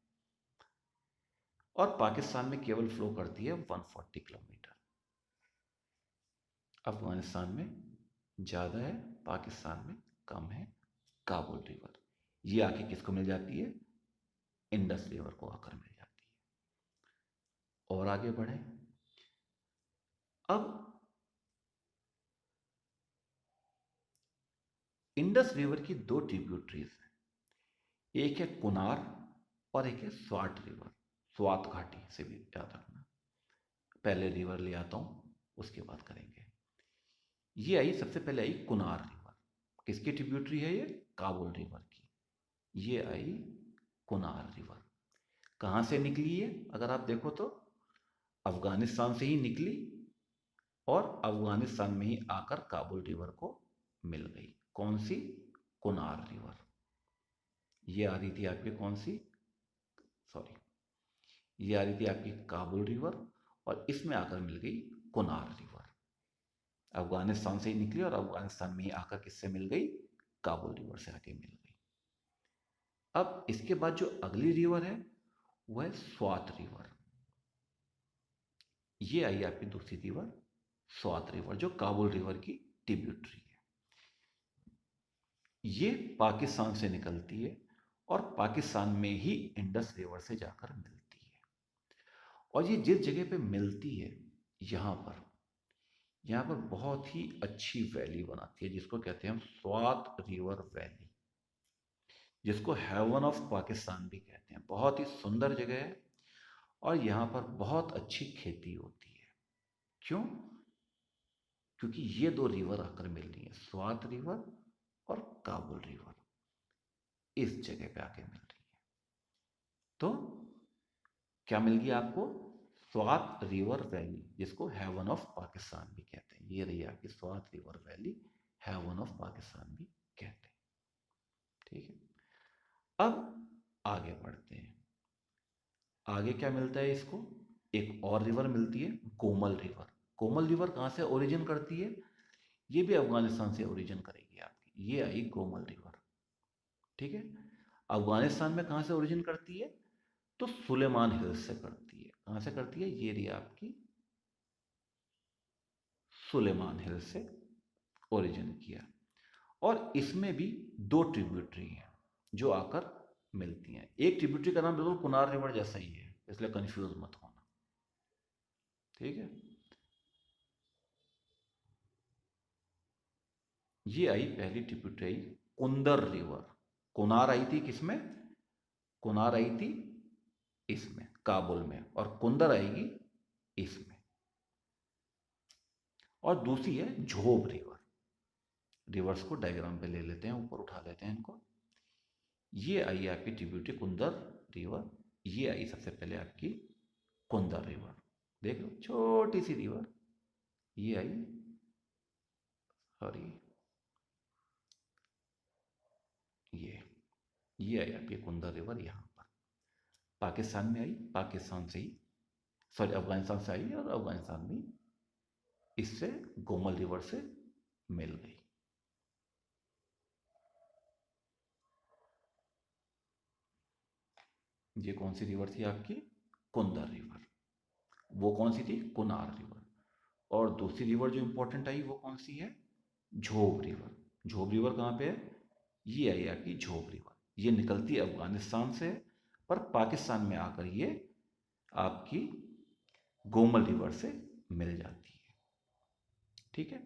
और पाकिस्तान में केवल फ्लो करती है 140 किलोमीटर। अफगानिस्तान में ज़्यादा है, पाकिस्तान में कम है। काबुल रिवर ये आके किसको मिल जाती है? इंडस रिवर को आकर मिल जाती है। और आगे बढ़े। अब इंडस रिवर की दो ट्रिब्यूटरीज हैं, एक है कुनार और एक है स्वाट रिवर। स्वात घाटी से भी याद रखना। पहले रिवर ले आता हूं, उसके बाद करेंगे। ये आई, सबसे पहले आई कुनार रिवर। किसकी ट्रिब्यूटरी है ये? काबुल रिवर की। ये आई कुनार रिवर। कहां से निकली है? अगर आप देखो तो अफगानिस्तान से ही निकली और अफगानिस्तान में ही आकर काबुल रिवर को मिल गई। कौन सी? कुनार रिवर। ये आ रही थी आपकी कौन सी? सॉरी, ये आ रही थी आपकी काबुल रिवर। और इसमें आकर मिल गई कुनार रिवर। अफगानिस्तान से ही निकली और अफगानिस्तान में ही आकर किससे मिल गई? काबुल रिवर से आके मिल गई। अब इसके बाद जो अगली रिवर है वो है स्वात रिवर। ये आई आपकी दूसरी रिवर, स्वात रिवर, जो काबुल रिवर की ट्रिब्यूटरी है। ये पाकिस्तान से निकलती है और पाकिस्तान में ही इंडस रिवर से जाकर मिलती है। और ये जिस जगह पे मिलती है यहाँ पर बहुत ही अच्छी वैली बनाती है, जिसको कहते हैं हम स्वात रिवर वैली, जिसको हेवन ऑफ पाकिस्तान भी कहते हैं। बहुत ही सुंदर जगह है और यहाँ पर बहुत अच्छी खेती होती है। क्यों? क्योंकि ये दो रिवर आकर मिल रही है, स्वात रिवर और काबुल रिवर इस जगह पे आके मिल रही है। तो क्या मिल गया आपको? स्वात रिवर वैली, जिसको हेवन ऑफ पाकिस्तान भी कहते हैं। ये रही आपकी Swat river valley, heaven of Pakistan भी कहते हैं। ठीक है, अब आगे बढ़ते हैं। आगे क्या मिलता है इसको? एक और रिवर मिलती है, कोमल रिवर। कोमल रिवर कहाँ से ओरिजिन करती है? ये भी अफगानिस्तान से ओरिजिन करेगी आपकी। ये आई कोमल रिवर। ठीक है, अफगानिस्तान में कहाँ से ओरिजिन करती है? तो सुलेमान हिल्स से करती है। कहाँ से करती है? ये रही आपकी सुलेमान हिल्स से ओरिजिन किया। और इसमें भी दो ट्रिब्यूटरी हैं जो आकर मिलती हैं। एक ट्रिब्यूटरी का नाम बिल्कुल कुनार रिवर जैसा ही है, इसलिए कंफ्यूज मत होना। ठीक है, ये आई पहली ट्रिब्यूटरी आई कुंदर रिवर। कुनार आई थी किसमें? कुनार आई थी इसमें, काबुल में, और कुंदर आएगी इसमें। और दूसरी है झोब रिवर। रिवर्स को डायग्राम पे ले लेते हैं, ऊपर उठा लेते हैं इनको। ये आई आपकी ट्रिब्यूटरी कुंदर रिवर। ये आई सबसे पहले आपकी कुंदर रिवर। देख लो, छोटी सी रिवर। ये आई, सॉरी, ये आई आपकी कुंदर रिवर। यहाँ पर पाकिस्तान में आई, पाकिस्तान से ही, सॉरी, अफगानिस्तान से आई और अफगानिस्तान में इससे कोमल रिवर से मिल गई। ये कौन सी रिवर थी आपकी? कुंदर रिवर। वो कौन सी थी? कुनार रिवर। और दूसरी रिवर जो इंपॉर्टेंट आई वो कौन सी है? झोब रिवर। झोब रिवर कहाँ पे है? ये आई आपकी झोब रिवर। ये निकलती है अफगानिस्तान से, पर पाकिस्तान में आकर ये आपकी कोमल रिवर से मिल जाती है। ठीक है,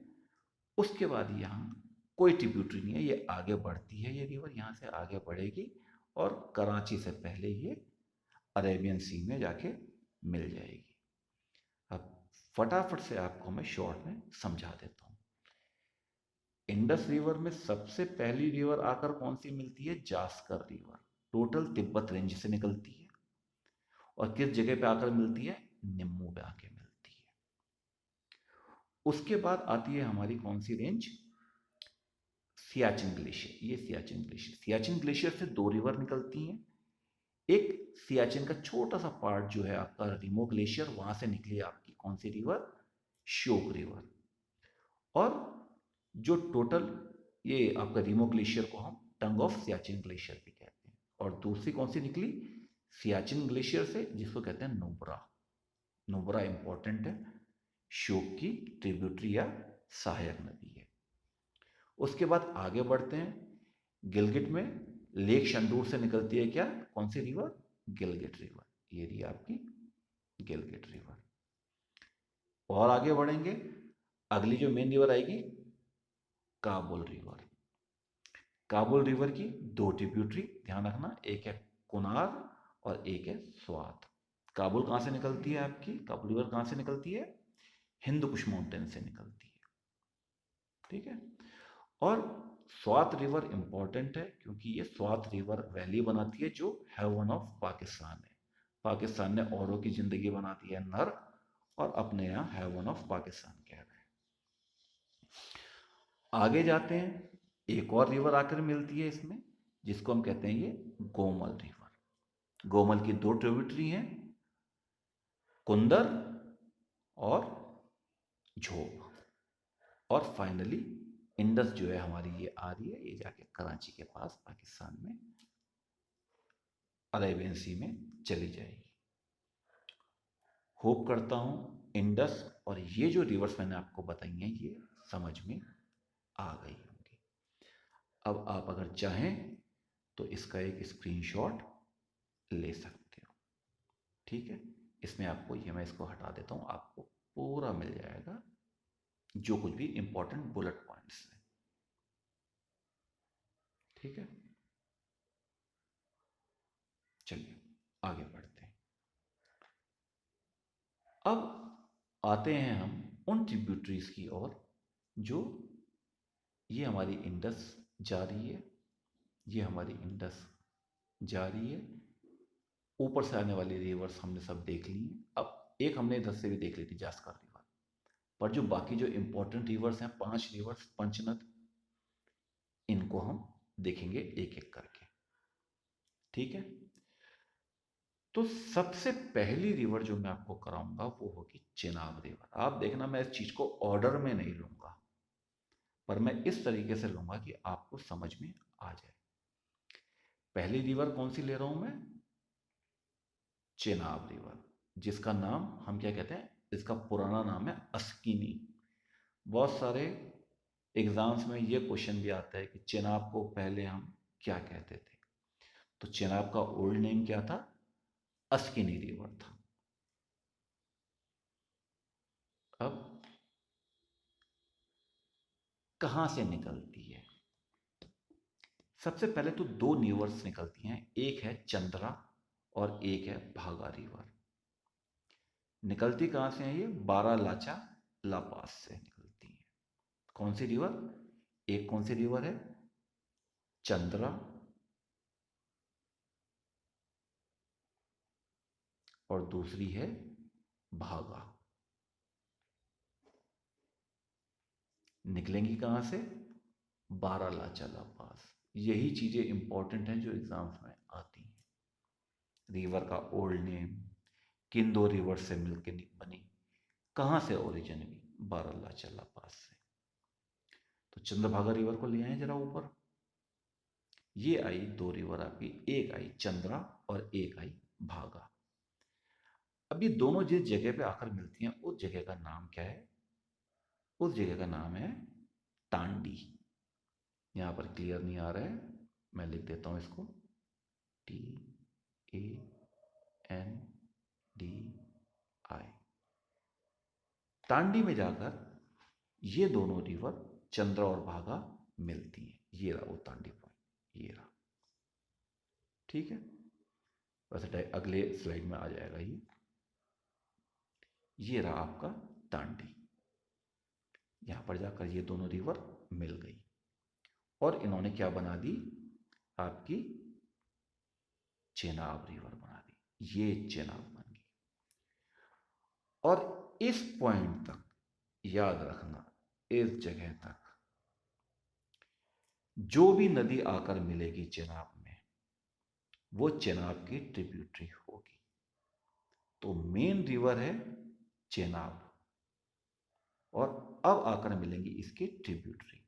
उसके बाद यहाँ कोई ट्रिब्यूटरी नहीं है, ये आगे बढ़ती है। ये रिवर यहाँ से आगे बढ़ेगी और कराची से पहले ये अरेबियन सी में जाके मिल जाएगी। अब फटाफट से आपको मैं शॉर्ट में समझा देता हूँ। इंडस रिवर में सबसे पहली रिवर आकर कौन सी मिलती है? Zanskar river. Total Tibet range से निकलती है और किस जगह पे आकर मिलती है? निम्मू पे आके मिलती है। उसके बाद आती है हमारी कौन सी रेंज? सियाचिन ग्लेशियर। ये सियाचिन ग्लेशियर, सियाचिन ग्लेशियर से दो रिवर निकलती हैं। एक सियाचिन का छोटा सा पार्ट जो है आपका रिमो ग्लेशियर, वहां से निकली आपकी कौन सी रिवर? श्योक रिवर। और जो टोटल ये आपका रिमो ग्लेशियर को हम टंग ऑफ सियाचिन ग्लेशियर भी कहते हैं। और दूसरी कौन सी निकली? सियाचिन ग्लेशियर से, जिसको कहते हैं नुब्रा। नुब्रा इंपॉर्टेंट है, श्योक की ट्रिब्यूटरी या सहायक नदी है। उसके बाद आगे बढ़ते हैं। गिलगिट में लेक शंडूर से निकलती है क्या? कौन सी रिवर? गिलगिट रिवर। ये रही आपकी गिलगिट रिवर। और आगे बढ़ेंगे, अगली जो मेन रिवर आएगी काबुल रिवर। काबुल रिवर की दो ट्रिब्यूटरी, ध्यान रखना, एक है कुनार और एक है स्वात। काबुल कहाँ से निकलती है आपकी? काबुल रिवर कहाँ से निकलती है? हिंदू कुश माउंटेन से निकलती है। ठीक है, और स्वात रिवर इंपॉर्टेंट है क्योंकि ये स्वात रिवर वैली बनाती है जो हेवन ऑफ पाकिस्तान है। पाकिस्तान ने औरों की जिंदगी बना दी है नर्क, और अपने यहाँ हेवन ऑफ पाकिस्तान कह रहे हैं। आगे जाते हैं, एक और रिवर आकर मिलती है इसमें, जिसको हम कहते हैं ये गोमल रिवर। गोमल की दो ट्रिब्यूटरी हैं, कुंदर और झोब, और फाइनली इंडस जो है हमारी ये आ रही है, ये जाके कराची के पास पाकिस्तान में अरेबियन सी में चली जाएगी। होप करता हूँ इंडस और ये जो रिवर्स मैंने आपको बताई हैं ये समझ में आ गई होंगी। अब आप अगर चाहें तो इसका एक स्क्रीनशॉट ले सकते हो, ठीक है। इसमें आपको ये, मैं इसको हटा देता हूँ, आपको पूरा मिल जाएगा जो कुछ भी इंपॉर्टेंट बुलेट पॉइंट्स हैं, ठीक है। चलिए आगे बढ़ते हैं। अब आते हैं हम उन ट्रिब्यूटरीज की ओर जो, ये हमारी इंडस जा रही है, ये हमारी इंडस जा रही है। ऊपर से आने वाली रिवर्स हमने सब देख ली हैं। अब एक हमने इधर से भी देख ली थी, जास्कर रिवर, पर जो बाकी जो इंपॉर्टेंट रिवर्स हैं, 5 रिवर्स पंचनद, इनको हम देखेंगे एक एक करके, ठीक है। तो सबसे पहली रिवर जो मैं आपको कराऊंगा वो होगी चेनाब रिवर। आप देखना मैं इस चीज को ऑर्डर में नहीं लूंगा, पर मैं इस तरीके से लूंगा कि आपको समझ में आ जाए। पहली रिवर कौन सी ले रहा हूं मैं? चेनाब रिवर, जिसका नाम हम क्या कहते हैं, इसका पुराना नाम है अस्किनी। बहुत सारे एग्जाम्स में ये क्वेश्चन भी आता है कि चेनाब को पहले हम क्या कहते थे। तो चेनाब का ओल्ड नेम क्या था? अस्किनी रिवर था। अब कहां से निकलती है? सबसे पहले तो 2 रिवर्स निकलती हैं, एक है चंद्रा और एक है भागा रिवर। निकलती कहां से है ये? बारालाचा ला पास से निकलती है। कौन सी रिवर? एक कौन सी रिवर है? चंद्रा, और दूसरी है भागा। निकलेंगी कहां से? बारालाचा ला पास। यही चीजें इंपॉर्टेंट हैं जो एग्जाम्स में आती हैं। रिवर का ओल्ड नेम, किन 2 रिवर से मिलकर बनी, कहां से ओरिजिन हुई? बारालाचा ला पास से। तो चंद्रभागा रिवर को ले आए जरा ऊपर। ये आई 2 रिवर आपकी, एक आई चंद्रा और एक आई भागा। अब ये दोनों जिस जगह पे आकर मिलती हैं उस जगह का नाम क्या है? उस जगह का नाम है तांडी। यहां पर क्लियर नहीं आ रहा है, मैं लिख देता हूं इसको, TANDI। तांडी में जाकर ये दोनों रिवर चंद्रा और भागा मिलती हैं। ये रहा वो तांडी पॉइंट, ये रहा, ठीक है। वैसे अगले स्लाइड में आ जाएगा ये रहा आपका तांडी। यहां पर जाकर ये दोनों रिवर मिल गई और इन्होंने क्या बना दी? आपकी चेनाब रिवर बना दी। ये चेनाब बन गई। और इस पॉइंट तक याद रखना, इस जगह तक जो भी नदी आकर मिलेगी चेनाब में, वो चेनाब की ट्रिब्यूटरी होगी। तो मेन रिवर है चेनाब, और अब आकर मिलेंगी इसकी ट्रिब्यूटरी।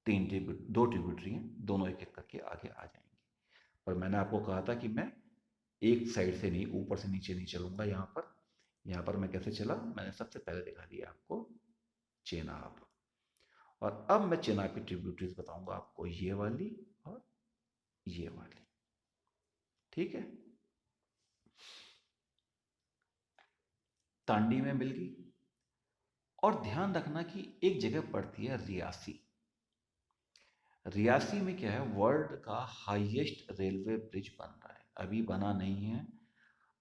2 ट्रिब्यूटरी हैं, दोनों एक एक करके आगे आ जाएंगी। पर मैंने आपको कहा था कि मैं एक साइड से नहीं, ऊपर से नीचे नहीं चलूंगा। यहाँ पर मैं कैसे चला, मैंने सबसे पहले दिखा दिया आपको चेनाब, और अब मैं चेनाब की ट्रिब्यूटरीज बताऊंगा आपको, ये वाली और ये वाली, ठीक है। तांडी में मिल गई। और ध्यान रखना कि एक जगह पड़ती है रियासी। रियासी में क्या है, वर्ल्ड का हाईएस्ट रेलवे ब्रिज बन रहा है, अभी बना नहीं है,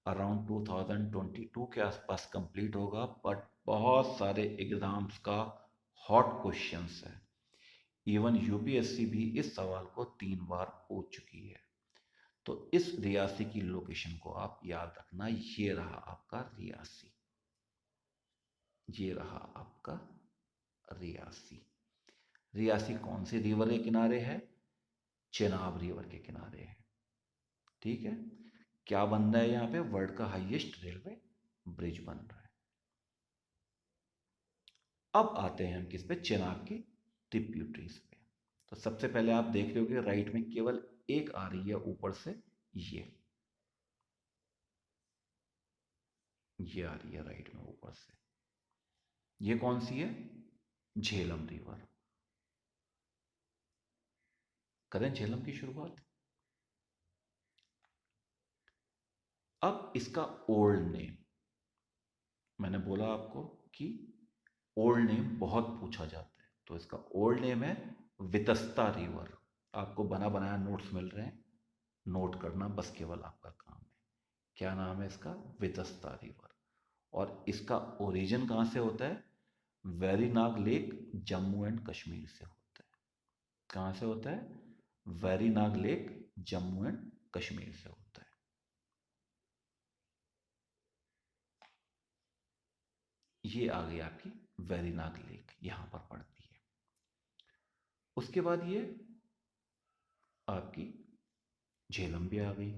अराउंड 2022 के आसपास कंप्लीट होगा। बट बहुत सारे एग्जाम्स का हॉट क्वेश्चंस है। इवन यूपीएससी भी इस सवाल को 3 बार पूछ चुकी है। तो इस रियासी की लोकेशन को आप याद रखना। ये रहा आपका रियासी, ये रहा आपका रियासी। रियासी कौन सी रिवर के किनारे है? चेनाब रिवर के किनारे है, ठीक है। क्या बन रहा है यहाँ पे? वर्ल्ड का हाईएस्ट रेलवे ब्रिज बन रहा है। अब आते हैं हम किस पे, चेनाब की ट्रिब्यूटरीज पे। तो सबसे पहले आप देख रहे हो कि राइट में केवल एक आ रही है ऊपर से, ये आ रही है राइट में ऊपर से। ये कौन सी है, झेलम रिवर। करें झेलम की शुरुआत। अब इसका ओल्ड नेम, मैंने बोला आपको कि ओल्ड नेम बहुत पूछा जाता है, तो इसका ओल्ड नेम है वितस्ता रिवर। आपको बना बनाया नोट्स मिल रहे हैं, नोट करना बस केवल आपका काम है। क्या नाम है इसका, वितस्ता रिवर। और इसका ओरिजिन कहाँ से होता है, वेरीनाग लेक जम्मू एंड कश्मीर से होता है। कहाँ से होता है, वेरीनाग लेक जम्मू एंड कश्मीर से होता है। ये आ गई आपकी वेरीनाग लेक, यहां पर पड़ती है। उसके बाद ये आपकी झेलम भी आ गई।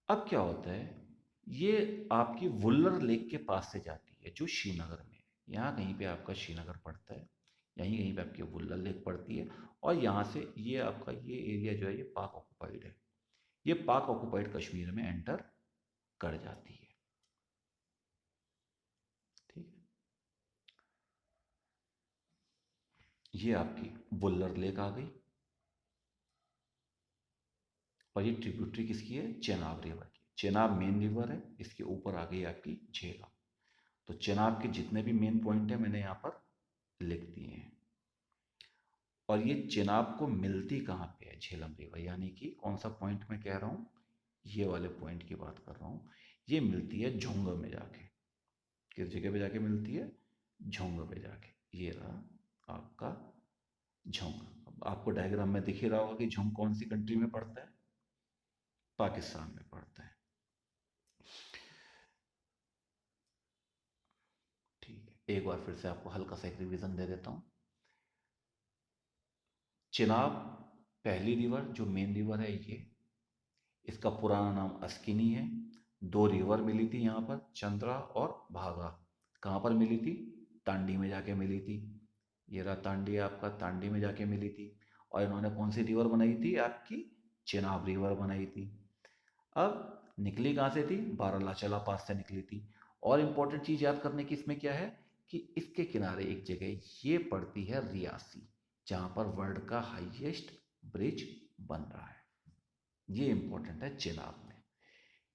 अब क्या होता है, ये आपकी वुल्लर लेक के पास से जाती है जो श्रीनगर में है। यहाँ कहीं पे आपका श्रीनगर पड़ता है, यहीं कहीं पे आपकी वुल्लर लेक पड़ती है। और यहाँ से ये आपका ये एरिया जो है ये पाक ऑक्युपाइड है, ये पाक ऑक्युपाइड कश्मीर में एंटर कर जाती है। ठीक है, ये आपकी वुल्लर लेक आ गई। और ये ट्रिब्यूटरी किसकी है, चेनाब रिवर की। चेनाब मेन रिवर है, इसके ऊपर आ गई आपकी झेलम। तो चेनाब के जितने भी मेन पॉइंट है मैंने यहाँ पर लिख दिए हैं। और ये चेनाब को मिलती कहाँ पे है, झेलम रिवर, यानी कि कौन सा पॉइंट मैं कह रहा हूँ, ये वाले पॉइंट की बात कर रहा हूँ। ये मिलती है झोंग में जाके। किस जगह पे जाके मिलती है, झोंग पे जाके। ये रहा आपका झोंग। अब आपको डायग्राम में दिख ही रहा होगा कि झोंग कौन सी कंट्री में पड़ता है, पाकिस्तान में पड़ता है। ठीक है, एक बार फिर से आपको हल्का सा एक रिवीजन दे देता हूँ। चिनाब पहली रिवर जो मेन रिवर है ये, इसका पुराना नाम अस्किनी है। दो रिवर मिली थी यहाँ पर, चंद्रा और भागा। कहाँ पर मिली थी, तांडी में जाके मिली थी। ये रहा तांडी आपका, तांडी में जाके मिली थी। और इन्होंने कौन सी रिवर बनाई थी, आपकी चिनाब रिवर बनाई थी। अब निकली कहाँ से थी, बारालाचाला पास से निकली थी। और इम्पोर्टेंट चीज़ याद करने की इसमें क्या है कि इसके किनारे एक जगह ये पड़ती है रियासी, जहाँ पर वर्ल्ड का हाईएस्ट ब्रिज बन रहा है। ये इंपॉर्टेंट है चेनाब में।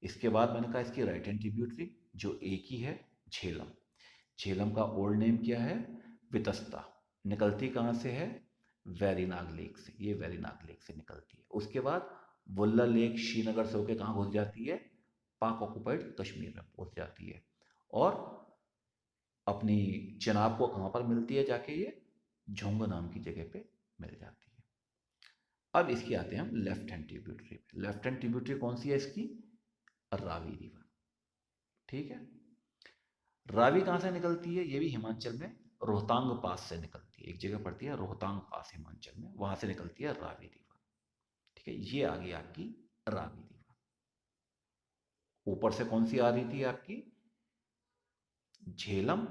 इसके बाद मैंने कहा इसकी राइट हैंड ट्रिब्यूटरी जो एक ही है, झेलम। झेलम का ओल्ड नेम क्या है, वितस्ता। निकलती कहाँ से है, वेरीनाग लेक से। ये वेरीनाग लेक से निकलती है। उसके बाद वुल्ला लेक श्रीनगर से होकर कहाँ घुस जाती है, पाक ऑक्युपाइड कश्मीर में पहुंच जाती है। और अपनी चेनाब को कहाँ पर मिलती है जाके, ये झोंग नाम की जगह पे मिल जाती है। अब इसकी आते हैं हम लेफ्ट हैंड ट्रिब्यूटरी पे। लेफ्ट हैंड ट्रिब्यूटरी कौन सी है इसकी, रावी रिवर। ठीक है, रावी कहाँ से निकलती है, ये भी हिमाचल में रोहतांग पास से निकलती है। एक जगह पड़ती है रोहतांग पास हिमाचल में, वहां से निकलती है रावी रिवर। ठीक है, ये आ गई आपकी रावी रिवर। ऊपर से कौन सी आ रही थी आपकी, झेलम।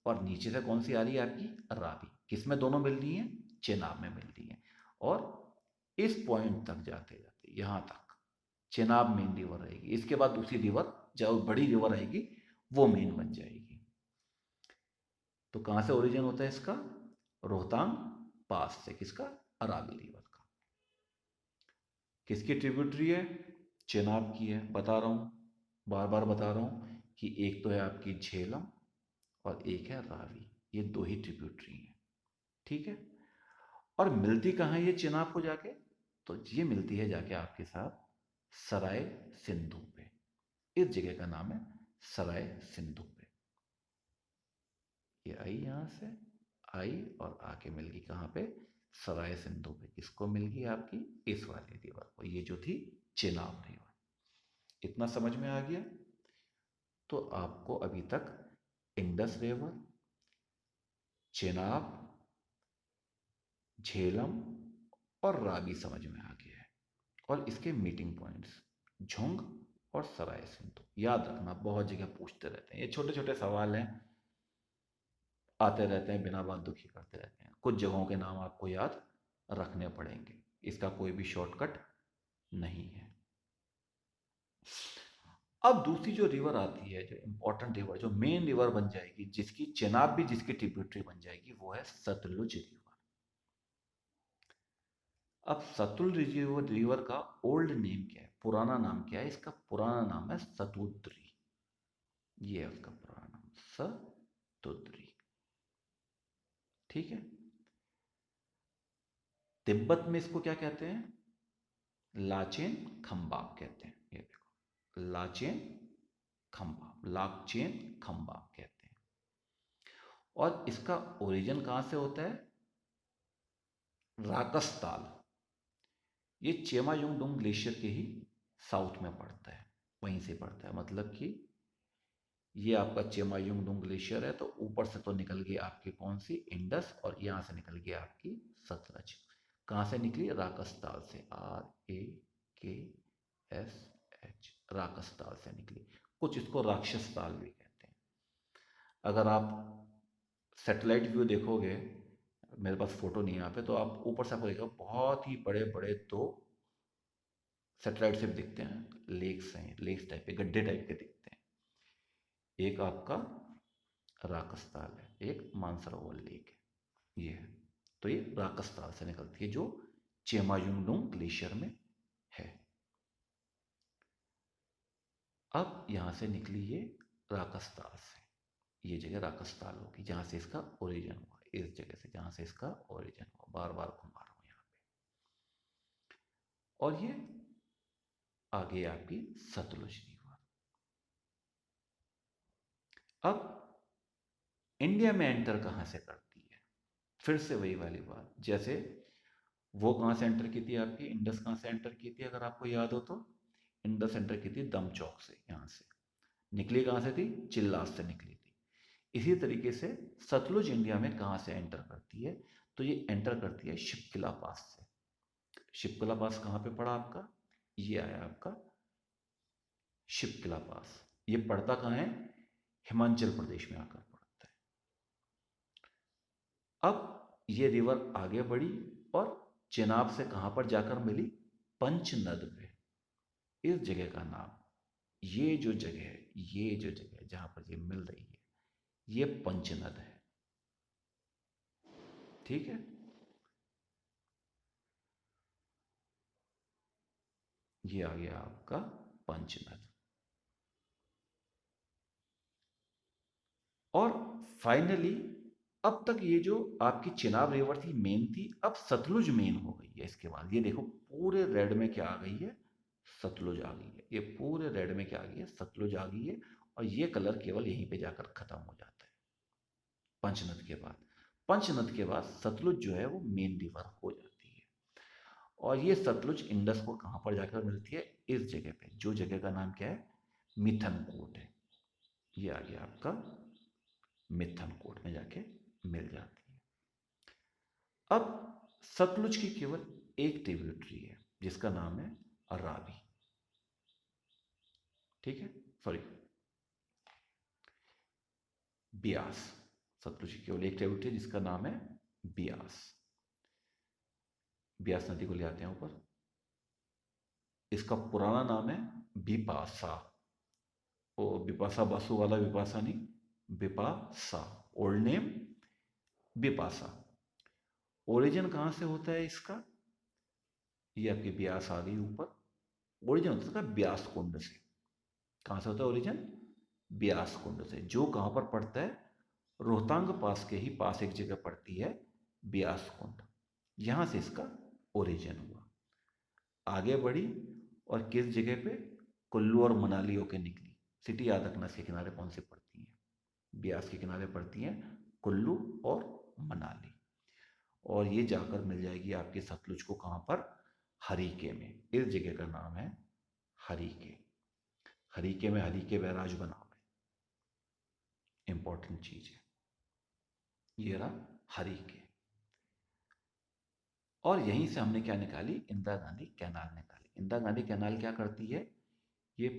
और नीचे से कौन सी आ रही है आपकी, रावी। किसमें दोनों मिल रही हैं, चेनाब में मिल रही हैं। और इस पॉइंट तक जाते जाते यहां तक चेनाब मेन रिवर रहेगी। इसके बाद दूसरी रिवर जो बड़ी रिवर आएगी वो मेन बन जाएगी। तो कहां से ओरिजिन होता है इसका, रोहतांग पास से। किसका, अरावी रिवर का। किसकी ट्रिब्यूटरी है, चेनाब की है। बता रहा हूं, बार बार बता रहा हूं कि एक तो है आपकी झेलम और एक है रावी। ये दो ही ट्रिब्यूटरी हैं। ठीक है, और मिलती कहाँ है ये चेनाब को जाके, तो ये मिलती है जाके आपके साथ सराय सिंधु पे। इस जगह का नाम है सराय सिंधु पे। ये आई यहां से, आई और आके मिल गई कहाँ पे, सराय सिंधु पे। किसको मिल गई, आपकी इस वाली रिवर को, ये जो थी चेनाब रिवर। इतना समझ में आ गया। तो आपको अभी तक इंडस रिवर, चेनाब, झेलम और रावी समझ में आ गया है। और इसके मीटिंग पॉइंट्स, झुंग और सराय सिंधु। याद रखना, बहुत जगह पूछते रहते हैं, ये छोटे छोटे सवाल हैं, आते रहते हैं, बिना बात दुखी करते रहते हैं। कुछ जगहों के नाम आपको याद रखने पड़ेंगे, इसका कोई भी शॉर्टकट नहीं है। अब दूसरी जो रिवर आती है, जो इंपॉर्टेंट रिवर, जो मेन रिवर बन जाएगी, जिसकी चेनाब भी जिसकी ट्रिब्यूटरी बन जाएगी, वो है सतलुज रिवर। अब सतलुज रिवर का ओल्ड नेम क्या है, पुराना नाम क्या है? इसका पुराना नाम है सतुद्री। ये है उसका पुराना नाम, सतुद्री। ठीक है। तिब्बत में इसको क्या कहते हैं? लाचेन खंबाब कहते हैं। ये देखो, लाचेन खंबाब, लाचेन खंबाब कहते हैं। और इसका ओरिजिन कहां से होता है? राकस्ताल। ये चेमायुंगडुंग ग्लेशियर के ही साउथ में पड़ता है, वहीं से पड़ता है। मतलब कि ये आपका चेमायुंगडुंग ग्लेशियर है, तो ऊपर से तो निकल गई आपकी कौन सी? इंडस, और यहां से निकल गई आपकी सतलज। कहां से निकली? राकस्ताल से, RAKSH, राकस्ताल से निकली। कुछ इसको राक्षस ताल भी कहते हैं। अगर आप सैटेलाइट व्यू देखोगे, मेरे पास फोटो नहीं है यहाँ पे, तो आप ऊपर से आपको देखो बहुत ही बड़े बड़े दो सैटेलाइट से भी दिखते हैं, लेक्स हैं, लेक्स टाइप के, गड्ढे टाइप के दिखते हैं। एक आपका राकस्ताल है, एक मानसरोवर लेक है, ये है। तो ये राकस्ताल से निकलती है, जो चेमायुंगडुंग ग्लेशियर में है। अब यहां से निकली ये राकस्ताल से, ये जगह राकस्ताल होगी जहां से इसका ओरिजिन हुआ, इस जगह से जहां से इसका ओरिजिन हुआ। बार बार घुमा रहा हूं यहाँ पे। और ये आगे आपकी सतलुज रिवर। अब इंडिया में एंटर कहां से करती है? फिर से वही वाली बात, जैसे वो कहां से एंटर की थी आपकी, इंडस कहां से एंटर की थी? अगर आपको याद हो तो इंडस एंटर की थी दमचौक से, यहां से निकली। कहां से थी? चिल्लास से निकली थी। इसी तरीके से सतलुज इंडिया में कहां से एंटर करती है? तो ये एंटर करती है शिपकिला पास से। शिपकिला पास कहां पे पड़ा आपका? ये आया आपका शिपकिला पास। ये पड़ता कहां है? हिमाचल प्रदेश में आकर पड़ता है। अब ये रिवर आगे बढ़ी और चेनाब से कहां पर जाकर मिली? पंचनद में। इस जगह का नाम, ये जो जगह है, ये जो जगह है जहां पर ये मिल रही है, ये पंचनद है। ठीक है। ये आ गया आपका पंचनद। और फाइनली अब तक ये जो आपकी चिनाब रिवर थी मेन थी, अब सतलुज मेन हो गई है। इसके बाद ये देखो पूरे रेड में क्या आ गई है? सतलुज आ गई है। ये पूरे रेड में क्या आ गई है? सतलुज आ गई है। और ये कलर केवल यहीं पे जाकर खत्म हो जाता है पंचनद के बाद। पंचनद के बाद सतलुज जो है वो मेन रिवर हो जाती है। और ये सतलुज इंडस को कहां पर जाकर मिलती है? इस जगह पे, जो जगह का नाम क्या है? मिथनकोट है। ये आ गया आपका मिथनकोट में जाके मिल जाती है। अब सतलुज की केवल एक ट्रिब्यूटरी है जिसका नाम है रावी। ठीक है, सॉरी, ब्यास। सतलुज की केवल एक ट्रिब्यूटरी जिसका नाम है ब्यास। ब्यास नदी को ले आते हैं ऊपर। इसका पुराना नाम है बिपासा। ओ, बिपासा बासु वाला बिपासा नहीं, Bipasha old name Bipasha. Origin कहां से होता है इसका? ये आपके ब्यास आ गई ऊपर। ओरिजिन होता है ब्यास कुंड से। कहां से होता है ओरिजिन? ब्यास कुंड से, जो कहां पर पड़ता है? रोहतांग पास के ही पास एक जगह पड़ती है ब्यास कुंड। यहां से इसका ओरिजिन हुआ, आगे बढ़ी और किस जगह पे? कुल्लू और मनाली होके निकली। सिटी याद रखना, इसके किनारे कौन सी पड़ती हैं? ब्यास के किनारे पड़ती हैं कुल्लू और मनाली। और ये जाकर मिल जाएगी आपके सतलुज को कहां पर? हरीके में। इस जगह का नाम है हरीके। हरीके में हरीके बैराज बना हुआ है, इंपॉर्टेंट चीज है। ये रहा हरीके। और यहीं से हमने क्या निकाली? इंदिरा गांधी कैनाल निकाली। इंदिरा गांधी कैनाल क्या करती है? ये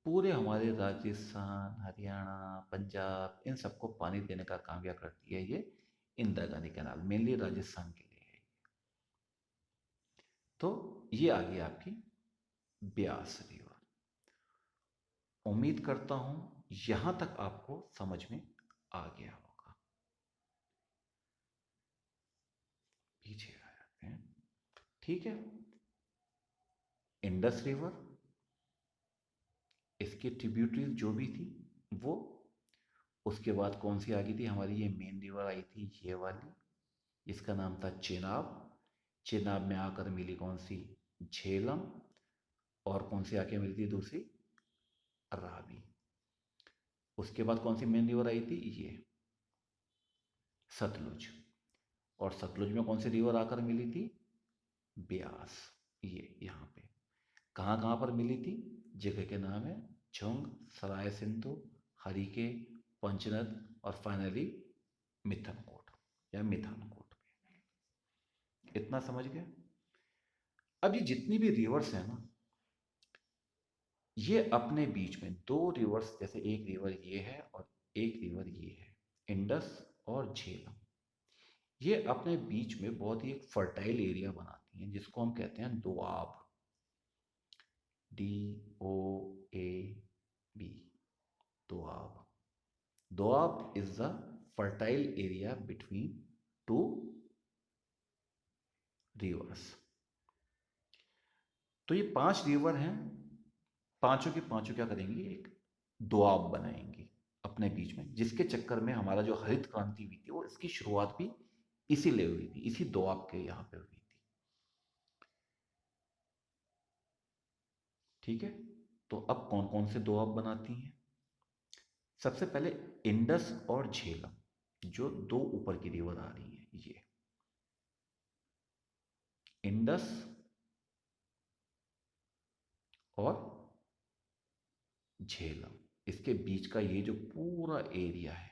पूरे हमारे राजस्थान, हरियाणा, पंजाब, इन सबको पानी देने का काम क्या करती है ये इंदिरा गांधी कैनाल, मेनली राजस्थान के लिए है। तो ये आ गई आपकी ब्यास रिवर। उम्मीद करता हूं यहां तक आपको समझ में आ गया होगा। पीछे आ जाते हैं, ठीक है। इंडस रिवर, इसकी ट्रिब्यूटरीज जो भी थी वो, उसके बाद कौन सी आ गई थी हमारी, ये मेन रिवर आई थी ये वाली, इसका नाम था चेनाब। चेनाब में आकर मिली कौन सी, झेलम। और कौन सी आके मिली थी दूसरी, रावी। उसके बाद कौन सी मेन रिवर आई थी, ये सतलुज। और सतलुज में कौन सी रिवर आकर मिली थी, ब्यास। ये यहाँ पे कहाँ कहाँ पर मिली थी, जगह के नाम है झुंग, सराय सिंधु, हरिके, पंचनद और फाइनली मिथनकोट या मिथानकोट। इतना समझ गए। अब ये जितनी भी रिवर्स है ना, ये अपने बीच में दो रिवर्स, जैसे एक रिवर ये है और एक रिवर ये है, इंडस और झेलम, ये अपने बीच में बहुत ही एक फर्टाइल एरिया बनाती हैं जिसको हम कहते हैं Doab. DOAB, Doab. Doab is the fertile area between two reverse. तो ये 5 रिवर हैं, पांचों के पांचों क्या करेंगी, एक दोआब बनाएंगी अपने बीच में, जिसके चक्कर में हमारा जो हरित क्रांति हुई थी वो इसकी शुरुआत भी इसीलिए हुई थी, इसी दोआब के यहाँ पे हुई थी। ठीक है। तो अब कौन कौन से दोआब बनाती हैं, सबसे पहले इंडस और झेलम, जो दो ऊपर की रिवर आ रही है, ये इंडस और झेलम, इसके बीच का ये जो पूरा एरिया है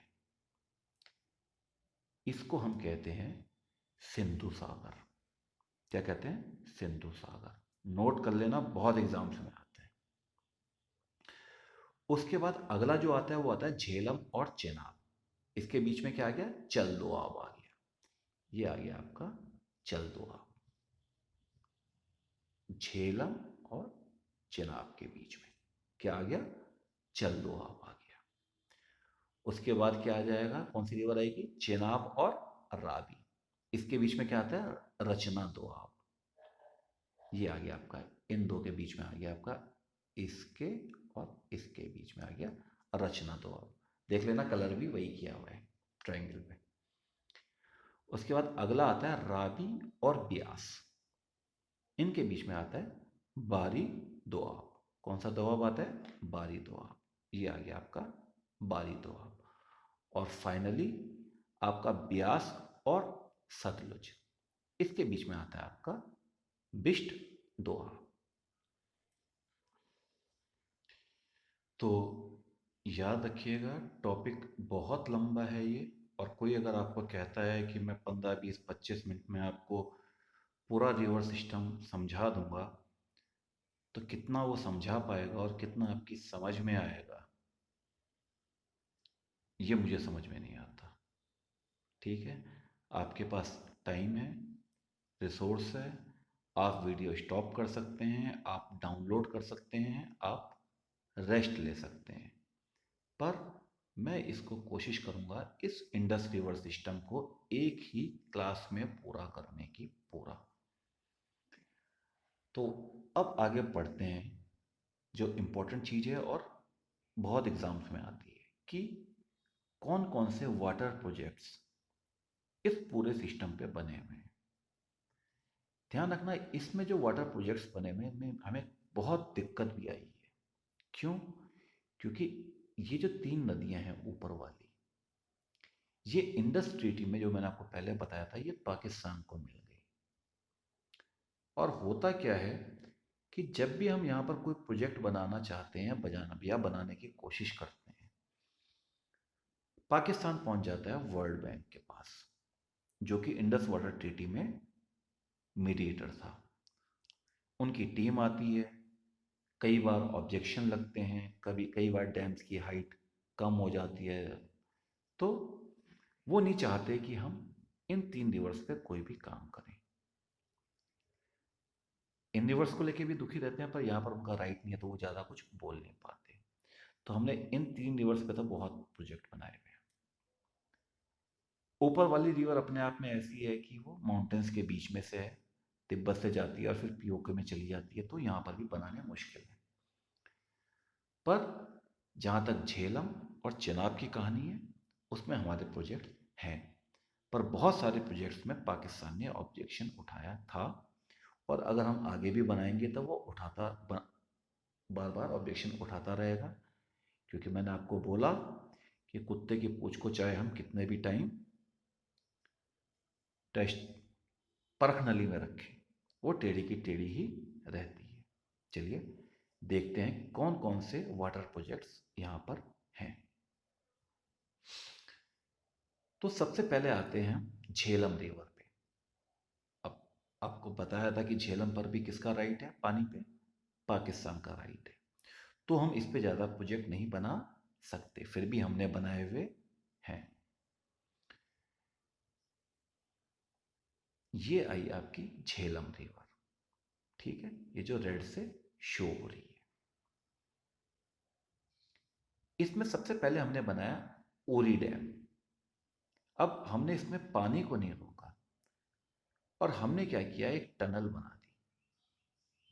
इसको हम कहते हैं सिंधु सागर। क्या कहते हैं, सिंधु सागर। नोट कर लेना, बहुत एग्जाम्स में आता है। उसके बाद अगला जो आता है वो आता है झेलम और चेनाब। इसके बीच में क्या आ गया, चल दोआब आ गया। ये आ गया आपका चल दोआब। झेलम और चेनाब के बीच में क्या आ गया, चल दोआब आ गया। उसके बाद क्या आ जाएगा, कौन सी रिवर आएगी, चेनाब और रावी। इसके बीच में क्या आता है, रचना दोआब। ये आ गया आपका, इन दो के बीच में आ गया आपका, इसके और इसके बीच में आ गया रचना दोआब। देख लेना कलर भी वही किया हुआ है ट्रायंगल में। उसके बाद अगला आता है रावी और ब्यास। इनके बीच में आता है बारी दोआब। कौन सा दोआब आता है, बारी दोआब। ये आ गया आपका बारी दोआब। और फाइनली आपका ब्यास और सतलुज, इसके बीच में आता है आपका बिष्ट दोआब। तो याद रखिएगा, टॉपिक बहुत लंबा है ये, और कोई अगर आपको कहता है कि मैं 15, 20, 25 मिनट में आपको पूरा रिवर सिस्टम समझा दूंगा, तो कितना वो समझा पाएगा और कितना आपकी समझ में आएगा, ये मुझे समझ में नहीं आता। ठीक है, आपके पास टाइम है, रिसोर्स है, आप वीडियो स्टॉप कर सकते हैं, आप डाउनलोड कर सकते हैं, आप रेस्ट ले सकते हैं। पर मैं इसको कोशिश करूंगा इस इंडस रिवर सिस्टम को एक ही क्लास में पूरा करने की, पूरा। तो अब आगे पढ़ते हैं, जो इम्पोर्टेंट चीज़ है और बहुत एग्जाम्स में आती है, कि कौन कौन से वाटर प्रोजेक्ट्स इस पूरे सिस्टम पे बने हुए हैं। ध्यान रखना, इसमें जो वाटर प्रोजेक्ट्स बने हुए हैं हमें बहुत दिक्कत भी आई है। क्यों, क्योंकि ये जो 3 नदियां हैं ऊपर वाली, ये इंडस ट्रीटी में जो मैंने आपको पहले बताया था, ये पाकिस्तान को मिल गई। और होता क्या है कि जब भी हम यहाँ पर कोई प्रोजेक्ट बनाना चाहते हैं, बजाना या बनाने की कोशिश करते हैं, पाकिस्तान पहुंच जाता है वर्ल्ड बैंक के पास, जो कि इंडस वाटर ट्रीटी में मीडिएटर था। उनकी टीम आती है, कई बार ऑब्जेक्शन लगते हैं, कई बार डैम्स की हाइट कम हो जाती है, तो वो नहीं चाहते कि हम इन 3 रिवर्स पे कोई भी काम करें। इन रिवर्स को लेके भी दुखी रहते हैं, पर यहाँ पर उनका राइट नहीं है तो वो ज़्यादा कुछ बोल नहीं पाते। तो हमने इन 3 रिवर्स पे तो बहुत प्रोजेक्ट बनाए हुए हैं। ऊपर वाली रिवर अपने आप में ऐसी है कि वो माउंटेन्स के बीच में से है, तिब्बत से जाती है और फिर पीओके में चली जाती है, तो यहाँ पर भी बनाने मुश्किल है। पर जहाँ तक झेलम और चिनाब की कहानी है, उसमें हमारे प्रोजेक्ट हैं। पर बहुत सारे प्रोजेक्ट्स में पाकिस्तान ने ऑब्जेक्शन उठाया था, और अगर हम आगे भी बनाएंगे तो वो बार बार ऑब्जेक्शन उठाता रहेगा। क्योंकि मैंने आपको बोला कि कुत्ते की पूंछ को चाहे हम कितने भी टाइम टेस्ट परख नली में रखें, वो टेढ़ी की टेढ़ी ही रहती है। चलिए देखते हैं कौन कौन से वाटर प्रोजेक्ट्स यहाँ पर हैं। तो सबसे पहले आते हैं झेलम रिवर पे। अब आपको बताया था कि झेलम पर भी किसका राइट है पानी पे? पाकिस्तान का राइट है। तो हम इस पे ज़्यादा प्रोजेक्ट नहीं बना सकते, फिर भी हमने बनाए हुए हैं। ये आई आपकी झेलम रिवर, ठीक है, ये जो रेड से शो हो रही है। इसमें सबसे पहले हमने बनाया ओरी डैम। अब हमने इसमें पानी को नहीं रोका, और हमने क्या किया, एक टनल बना दी,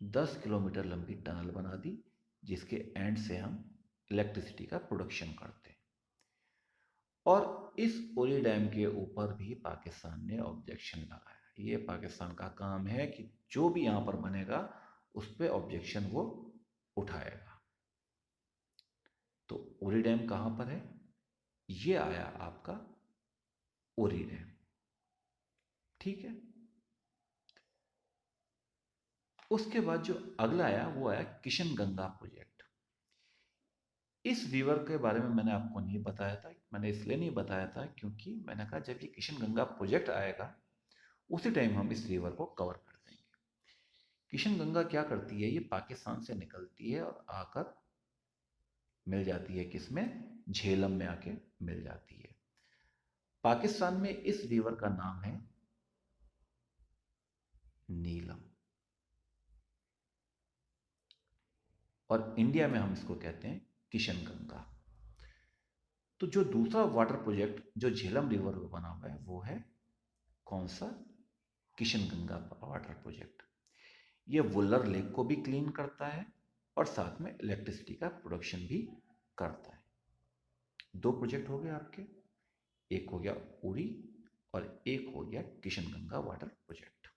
10 किलोमीटर लंबी टनल बना दी, जिसके एंड से हम इलेक्ट्रिसिटी का प्रोडक्शन करते हैं। और इस ओरी डैम के ऊपर भी पाकिस्तान ने ऑब्जेक्शन लगाया। ये पाकिस्तान का काम है कि जो भी यहाँ पर बनेगा उस पर ऑब्जेक्शन वो उठाएगा। तो ओरी डैम कहाँ पर है? ये आया आपका ओरी डैम, ठीक है। उसके बाद जो अगला आया वो आया किशन गंगा प्रोजेक्ट। इस रिवर के बारे में मैंने आपको नहीं बताया था। मैंने इसलिए नहीं बताया था क्योंकि मैंने कहा जब ये किशन गंगा प्रोजेक्ट आएगा उसी टाइम हम इस रिवर को कवर कर देंगे। किशन गंगा क्या करती है, ये पाकिस्तान से निकलती है और आकर मिल जाती है किसमें? झेलम में आके मिल जाती है। पाकिस्तान में इस रिवर का नाम है नीलम, और इंडिया में हम इसको कहते हैं किशन गंगा। तो जो दूसरा वाटर प्रोजेक्ट जो झेलम रिवर पर बना हुआ है वो है कौन सा? Kishan Ganga water project. ये वुलर लेक को भी क्लीन करता है और साथ में इलेक्ट्रिसिटी का प्रोडक्शन भी करता है। 2 प्रोजेक्ट हो गए आपके, एक हो गया उड़ी और एक हो गया किशन गंगा वाटर प्रोजेक्ट।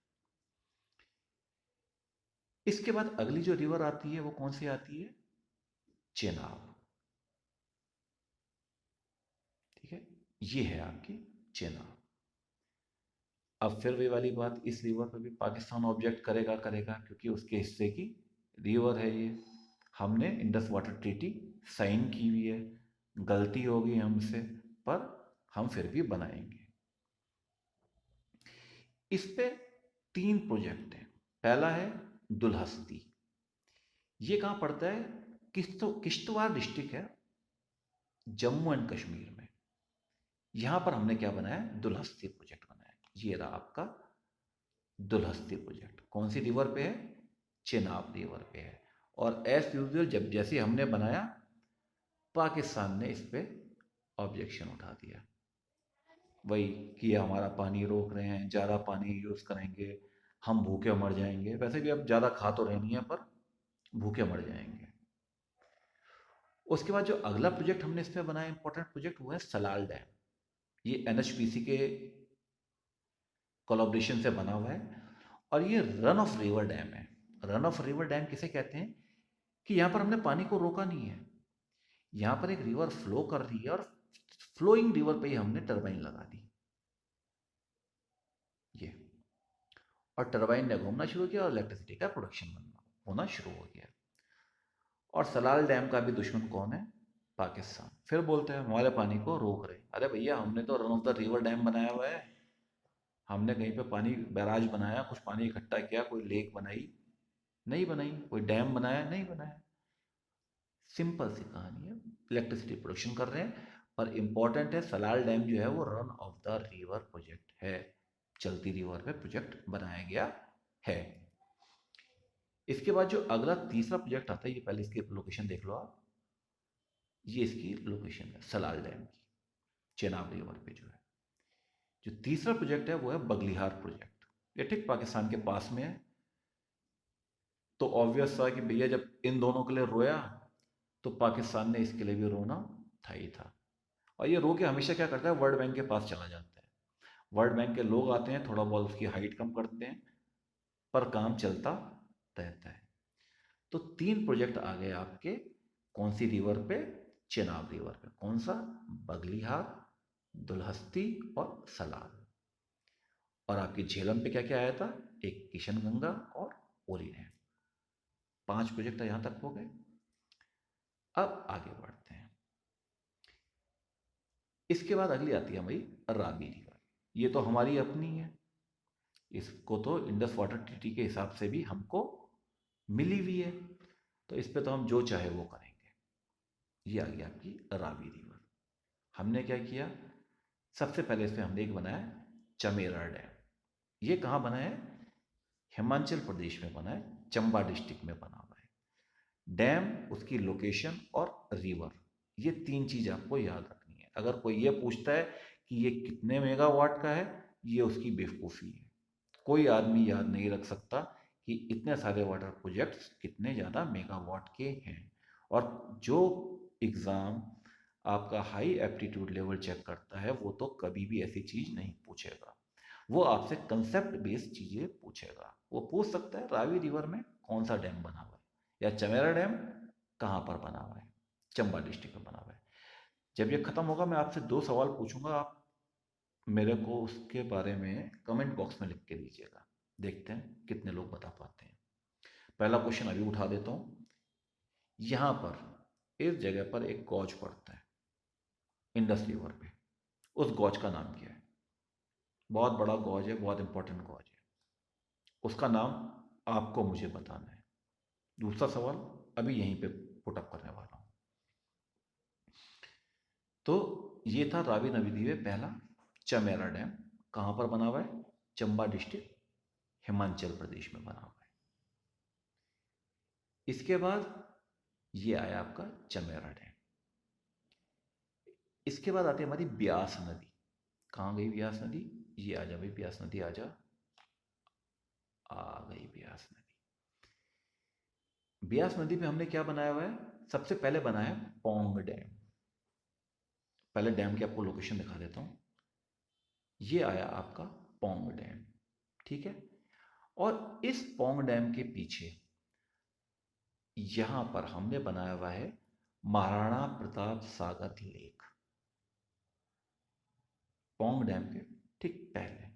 इसके बाद अगली जो रिवर आती है वो कौन सी आती है? चेनाब, ठीक है, ये है आपकी चेनाब। अब फिर वही वाली बात, इस रिवर पर भी पाकिस्तान ऑब्जेक्ट करेगा क्योंकि उसके हिस्से की रिवर है ये। हमने इंडस वाटर ट्रीटी साइन की हुई है, गलती होगी हमसे, पर हम फिर भी बनाएंगे। इस पे 3 प्रोजेक्ट हैं। पहला है दुल्हस्ती, ये कहाँ पड़ता है? किश्तवाड़ डिस्ट्रिक्ट है, जम्मू एंड कश्मीर में। यहां पर हमने क्या बनाया? दुल्हस्ती प्रोजेक्ट बनाया। ये रहा आपका दुल्हस्ती प्रोजेक्ट। कौन सी रिवर पे है? चेनाब रिवर पे है। और एज यूजुअल जब जैसे हमने बनाया, पाकिस्तान ने इस पे ऑब्जेक्शन उठा दिया, वही कि हमारा पानी रोक रहे हैं, ज़्यादा पानी यूज़ करेंगे, हम भूखे मर जाएंगे। वैसे भी अब ज़्यादा खा तो रहे नहीं है, पर भूखे मर जाएंगे। उसके बाद जो अगला प्रोजेक्ट हमने इस पर बनाया इंपॉर्टेंट प्रोजेक्ट, वो है सलाल डैम। ये एनएचपीसी के कोलैबोरेशन से बना हुआ है, और ये रन ऑफ रिवर डैम है। रन ऑफ रिवर डैम किसे कहते हैं? कि यहाँ पर हमने पानी को रोका नहीं है, यहाँ पर एक रिवर फ्लो कर रही है और फ्लोइंग रिवर पे ही हमने टरबाइन लगा दी, ये, और टरबाइन ने घूमना शुरू किया और इलेक्ट्रिसिटी का प्रोडक्शन होना शुरू हो गया। और सलाल डैम का भी दुश्मन कौन है? पाकिस्तान। फिर बोलते हैं हमारे पानी को रोक रहे। अरे भैया, हमने तो run of the river dam बनाया हुआ है, हमने कहीं पे पानी बैराज बनाया, कुछ पानी इकट्ठा किया, कोई लेक बनाई, नहीं बनाई। कोई डैम बनाया? नहीं बनाया। सिंपल सी कहानी है, इलेक्ट्रिसिटी प्रोडक्शन कर रहे हैं। पर इंपॉर्टेंट है, सलाल डैम जो है वो run of the river project है, चलती रिवर पे प्रोजेक्ट बनाया गया है। इसके बाद जो अगला तीसरा प्रोजेक्ट आता है, ये पहले इसकी लोकेशन देख लो आप। ये इसकी लोकेशन है सलाल डैम की, चेनाब रिवर पे जो है। जो तीसरा प्रोजेक्ट है वो है बगलिहार प्रोजेक्ट। ये ठीक पाकिस्तान के पास में है। तो ऑब्वियस था कि भैया जब इन दोनों के लिए रोया तो पाकिस्तान ने इसके लिए भी रोना था ही था। और ये रो के हमेशा क्या करता है, वर्ल्ड बैंक के पास चला जाता है। वर्ल्ड बैंक के लोग आते हैं, थोड़ा बहुत उसकी हाइट कम करते हैं, पर काम चलता रहता है। तो 3 प्रोजेक्ट आ गए आपके, कौन सी रिवर पे? चेनाब रिवर पे। कौन सा? बगलिहार, दुलहस्ती और सलाल। और आपकी झेलम पे क्या क्या आया था? एक किशनगंगा और ओरी डैम। 5 प्रोजेक्ट यहां तक हो गए। अब आगे बढ़ते हैं। इसके बाद अगली आती है हमारी रावी रिवर। ये तो हमारी अपनी है, इसको तो इंडस वाटर ट्रीटी के हिसाब से भी हमको मिली हुई है, तो इस पे तो हम जो चाहे वो करेंगे। ये आ गई आपकी रावी रिवर। हमने क्या किया, सबसे पहले इस पे हमने एक बनाया चमेरा डैम। ये कहाँ बना है? हिमाचल प्रदेश में बना है, चंबा डिस्ट्रिक्ट में बना हुआ है। डैम, उसकी लोकेशन और रिवर, ये 3 चीज आपको याद रखनी है। अगर कोई ये पूछता है कि ये कितने मेगावाट का है, ये उसकी बेवकूफ़ी है। कोई आदमी याद नहीं रख सकता कि इतने सारे वाटर प्रोजेक्ट्स कितने ज़्यादा मेगावाट के हैं। और जो एग्ज़ाम आपका हाई एप्टीट्यूड लेवल चेक करता है वो तो कभी भी ऐसी चीज़ नहीं पूछेगा। वो आपसे कंसेप्ट बेस्ड चीज़ें पूछेगा। वो पूछ सकता है रावी रिवर में कौन सा डैम बना हुआ है, या चमेरा डैम कहाँ पर बना हुआ है, चंबा डिस्ट्रिक्ट में बना हुआ है। जब ये खत्म होगा मैं आपसे 2 सवाल पूछूंगा, आप मेरे को उसके बारे में कमेंट बॉक्स में लिख के दीजिएगा। देखते हैं कितने लोग बता पाते हैं। पहला क्वेश्चन अभी उठा देता हूँ। यहाँ पर इस जगह पर एक गॉज पड़ता है इंडस रिवर पे, उस गॉज का नाम क्या है? बहुत बड़ा गॉज है, बहुत इंपॉर्टेंट गॉज है, उसका नाम आपको मुझे बताना है। दूसरा सवाल अभी यहीं पे पुटअप करने वाला हूँ। तो ये था रावी नदी में पहला चमेरा डैम। कहाँ पर बना हुआ है? चंबा डिस्ट्रिक्ट, हिमाचल प्रदेश में बना हुआ है। इसके बाद ये आया आपका चमेरा डैम। इसके बाद आती है हमारी ब्यास नदी। कहाँ गई ब्यास नदी? ये आ जा भाई, ब्यास नदी आ जा। आ गई ब्यास नदी। ब्यास नदी पे हमने क्या बनाया हुआ है? सबसे पहले बनाया पौंग डैम। पहले डैम की आपको लोकेशन दिखा देता हूँ। ये आया आपका पौंग डैम, ठीक है। और इस पौंग डैम के पीछे यहां पर हमने बनाया हुआ है महाराणा प्रताप सागर लेक, पौंग डैम के ठीक पहले,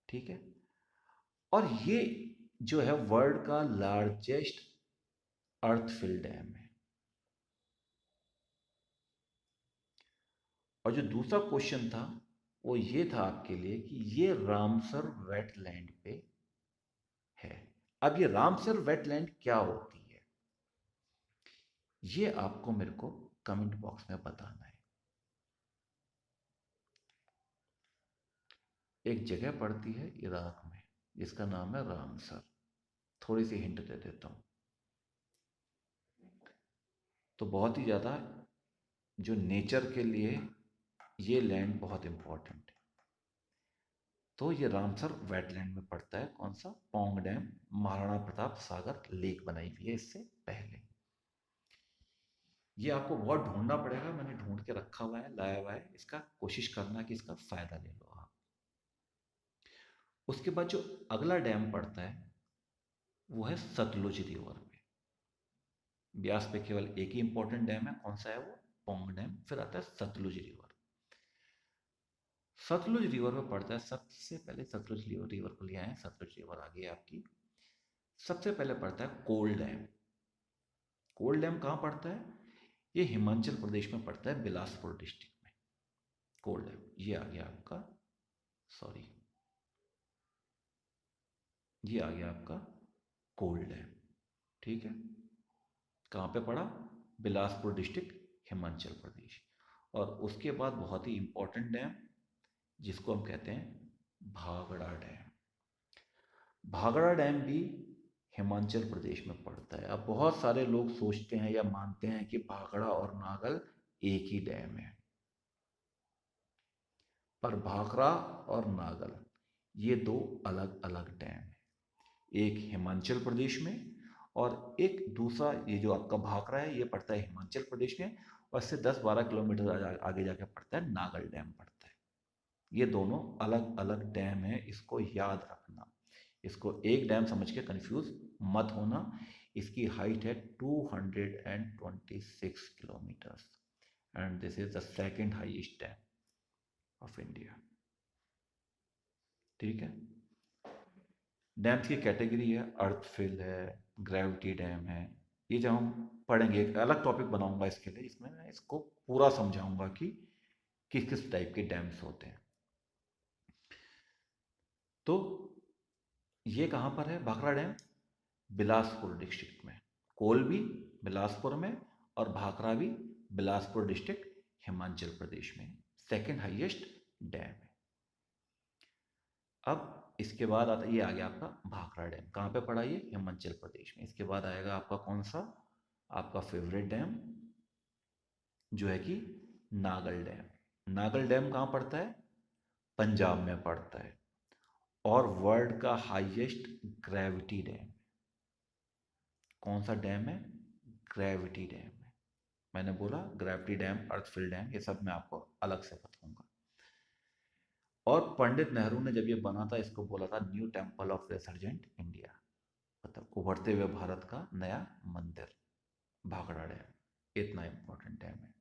ठीक है। और ये जो है वर्ल्ड का लार्जेस्ट अर्थफिल डैम है। और जो दूसरा क्वेश्चन था वो ये था आपके लिए कि ये रामसर वेटलैंड पे है। अब ये रामसर वेटलैंड क्या होती है, ये आपको मेरे को कमेंट बॉक्स में बताना है। एक जगह पड़ती है इराक में जिसका नाम है रामसर। थोड़ी सी हिंट दे देता हूँ। तो बहुत ही ज़्यादा जो नेचर के लिए ये लैंड बहुत इम्पोर्टेंट है। तो ये रामसर वेटलैंड में पड़ता है। कौन सा? पौंग डैम। महाराणा प्रताप सागर लेक बनाई हुई है इससे पहले। ये आपको बहुत ढूंढना पड़ेगा, मैंने ढूंढ के रखा हुआ है, लाया हुआ है। इसका कोशिश करना कि इसका फायदा ले लो आप। उसके बाद जो अगला डैम पड़ता है वो है सतलुज रिवर पे। ब्यास पे केवल एक ही इंपॉर्टेंट डैम है, कौन सा है वो? पौंग डैम। फिर आता है सतलुज रिवर। सतलुज रिवर में पड़ता है सबसे पहले, सतलुज रिवर को ले आए, सतलुज रिवर आ गई आपकी। सबसे पहले पड़ता है कोल डैम। कोल डैम कहाँ पड़ता है? ये हिमाचल प्रदेश में पड़ता है, बिलासपुर डिस्ट्रिक्ट में। कोल डैम ये आ गया आपका, सॉरी, ये आ गया आपका कोल डैम। ठीक है, कहाँ पे पड़ा? बिलासपुर डिस्ट्रिक्ट, हिमाचल प्रदेश। और उसके बाद बहुत ही इम्पोर्टेंट डैम जिसको हम कहते हैं भाखड़ा डैम। भाखड़ा डैम भी हिमाचल प्रदेश में पड़ता है। अब बहुत सारे लोग सोचते हैं या मानते हैं कि भाखड़ा और नागल एक ही डैम है, पर भाखड़ा और नागल ये दो अलग अलग डैम हैं। एक हिमाचल प्रदेश में और एक दूसरा, ये जो आपका भाखड़ा है ये पड़ता है हिमाचल प्रदेश में, और इससे 10-12 किलोमीटर आगे जाके पड़ता है नागल डैम पड़ता है। ये दोनों अलग अलग डैम है, इसको याद रखना। इसको एक डैम समझ के कंफ्यूज मत होना। इसकी हाइट है 226 kilometres and this is the second highest dam of India. ठीक है, डैम्स की कैटेगरी है, अर्थ फिल है, ग्रेविटी डैम है। ये जब हम पढ़ेंगे एक अलग टॉपिक बनाऊंगा इसके लिए, इसमें मैं इसको पूरा समझाऊंगा कि किस किस टाइप के डैम्स होते हैं। तो ये कहाँ पर है भाखड़ा डैम? बिलासपुर डिस्ट्रिक्ट में। कोल भी बिलासपुर में और भाखड़ा भी बिलासपुर डिस्ट्रिक्ट, हिमाचल प्रदेश में सेकंड हाईएस्ट डैम है। अब इसके बाद आता, ये आ गया आपका भाखड़ा डैम। कहाँ पे पड़ा ये? हिमाचल प्रदेश में। इसके बाद आएगा आपका कौन सा? आपका फेवरेट डैम जो है कि नागल डैम। नागल डैम कहाँ पड़ता है? पंजाब में पड़ता है और वर्ल्ड का हाईएस्ट ग्रेविटी डैम। कौन सा डैम है? ग्रेविटी डैम है। मैंने बोला ग्रेविटी डैम, अर्थफिल डैम, ये सब मैं आपको अलग से बताऊंगा। और पंडित नेहरू ने जब ये बना था इसको बोला था new temple of resurgent India, मतलब उभरते हुए भारत का नया मंदिर। भाखड़ा डैम इतना इंपॉर्टेंट डैम है।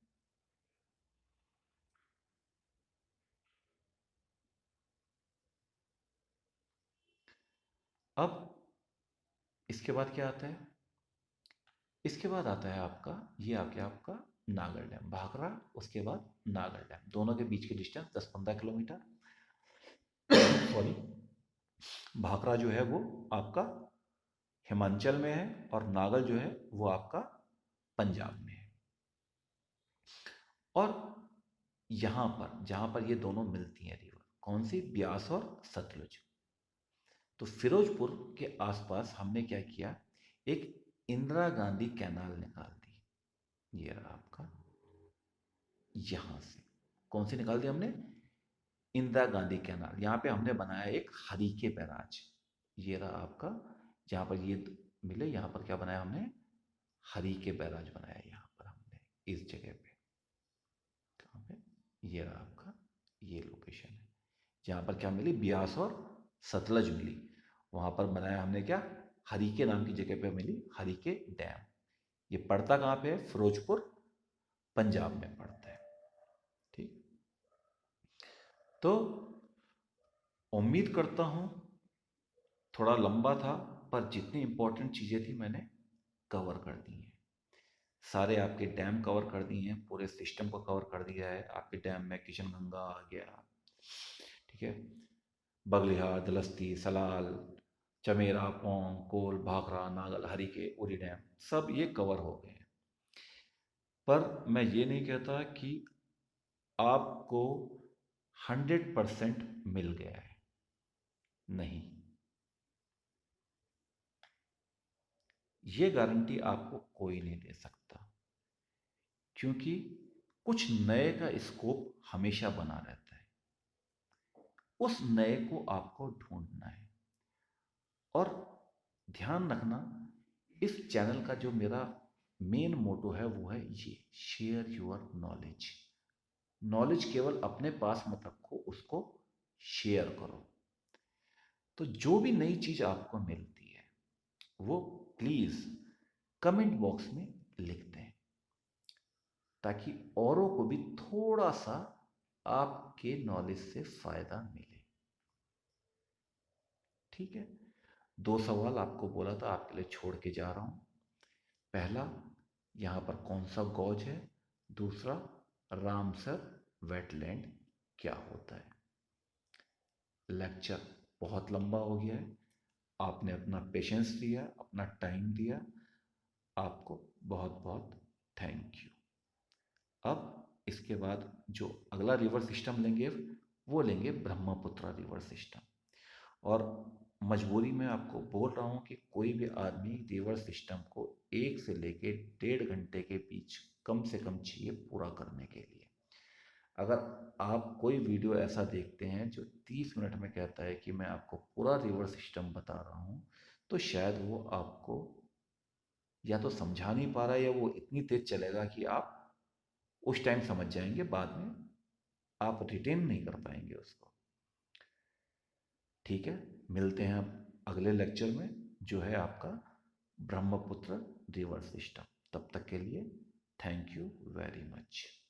अब इसके बाद क्या आता है? इसके बाद आता है आपका, ये आ गया आपका नागल डैम। भाखड़ा, उसके बाद नागल डैम, दोनों के बीच की डिस्टेंस 10-15 किलोमीटर। सॉरी, भाखड़ा जो है वो आपका हिमाचल में है और नागल जो है वो आपका पंजाब में है। और यहाँ पर जहाँ पर ये दोनों मिलती हैं रिवर, कौन सी? ब्यास और सतलुज। तो फिरोजपुर के आसपास हमने क्या किया? एक इंदिरा गांधी कैनाल निकाल दी। ये रहा आपका, यहां से कौन सी निकाल दी हमने? इंदिरा गांधी कैनाल। यहाँ पे हमने बनाया एक हरीके बैराज। ये रहा आपका, जहाँ पर ये मिले, यहाँ पर क्या बनाया हमने? हरीके बैराज बनाया यहाँ पर हमने, इस जगह पे। कहाँ पे? ये रहा आपका, ये लोकेशन है जहाँ पर क्या मिली? ब्यास और सतलज मिली। वहाँ पर बनाया हमने क्या? हरीके नाम की जगह पे मिली हरीके डैम। ये पड़ता कहाँ पे है? फिरोजपुर, पंजाब में पड़ता है। ठीक, तो उम्मीद करता हूँ थोड़ा लंबा था, पर जितनी इंपॉर्टेंट चीज़ें थी मैंने कवर कर दी हैं। सारे आपके डैम कवर कर दिए हैं, पूरे सिस्टम को कवर कर दिया है। आपके डैम में किशनगंगा आ गया, ठीक है, बगलिहार, दलस्ती, सलाल, चमेरा, पौंग, कोल, भाखड़ा, नागल, हरीके, उरी डैम, सब ये कवर हो गए हैं। पर मैं ये नहीं कहता कि आपको 100% मिल गया है, नहीं। ये गारंटी आपको कोई नहीं दे सकता, क्योंकि कुछ नए का स्कोप हमेशा बना रहता है। उस नए को आपको ढूंढना है। और ध्यान रखना, इस चैनल का जो मेरा मेन मोटो है वो है ये, शेयर योर नॉलेज। नॉलेज केवल अपने पास मत रखो, उसको शेयर करो। तो जो भी नई चीज आपको मिलती है वो प्लीज कमेंट बॉक्स में लिख दें, ताकि औरों को भी थोड़ा सा आपके नॉलेज से फायदा मिले। ठीक है, 2 सवाल आपको बोला था आपके लिए छोड़ के जा रहा हूं। पहला, यहाँ पर कौन सा गॉज है? दूसरा, रामसर वेटलैंड क्या होता है? लेक्चर बहुत लंबा हो गया है, आपने अपना पेशेंस दिया, अपना टाइम दिया, आपको बहुत बहुत थैंक यू। अब इसके बाद जो अगला रिवर सिस्टम लेंगे वो लेंगे ब्रह्मपुत्र रिवर सिस्टम। और मजबूरी में आपको बोल रहा हूँ कि कोई भी आदमी रिवर सिस्टम को 1 से लेके 1.5 घंटे के बीच कम से कम चाहिए पूरा करने के लिए। अगर आप कोई वीडियो ऐसा देखते हैं जो 30 मिनट में कहता है कि मैं आपको पूरा रिवर सिस्टम बता रहा हूँ, तो शायद वो आपको या तो समझा नहीं पा रहा है या वो इतनी तेज चलेगा कि आप उस टाइम समझ जाएंगे, बाद में आप रिटेन नहीं कर पाएंगे उसको। ठीक है, मिलते हैं अब अगले लेक्चर में जो है आपका ब्रह्मपुत्र रिवर सिस्टम। तब तक के लिए थैंक यू वेरी मच।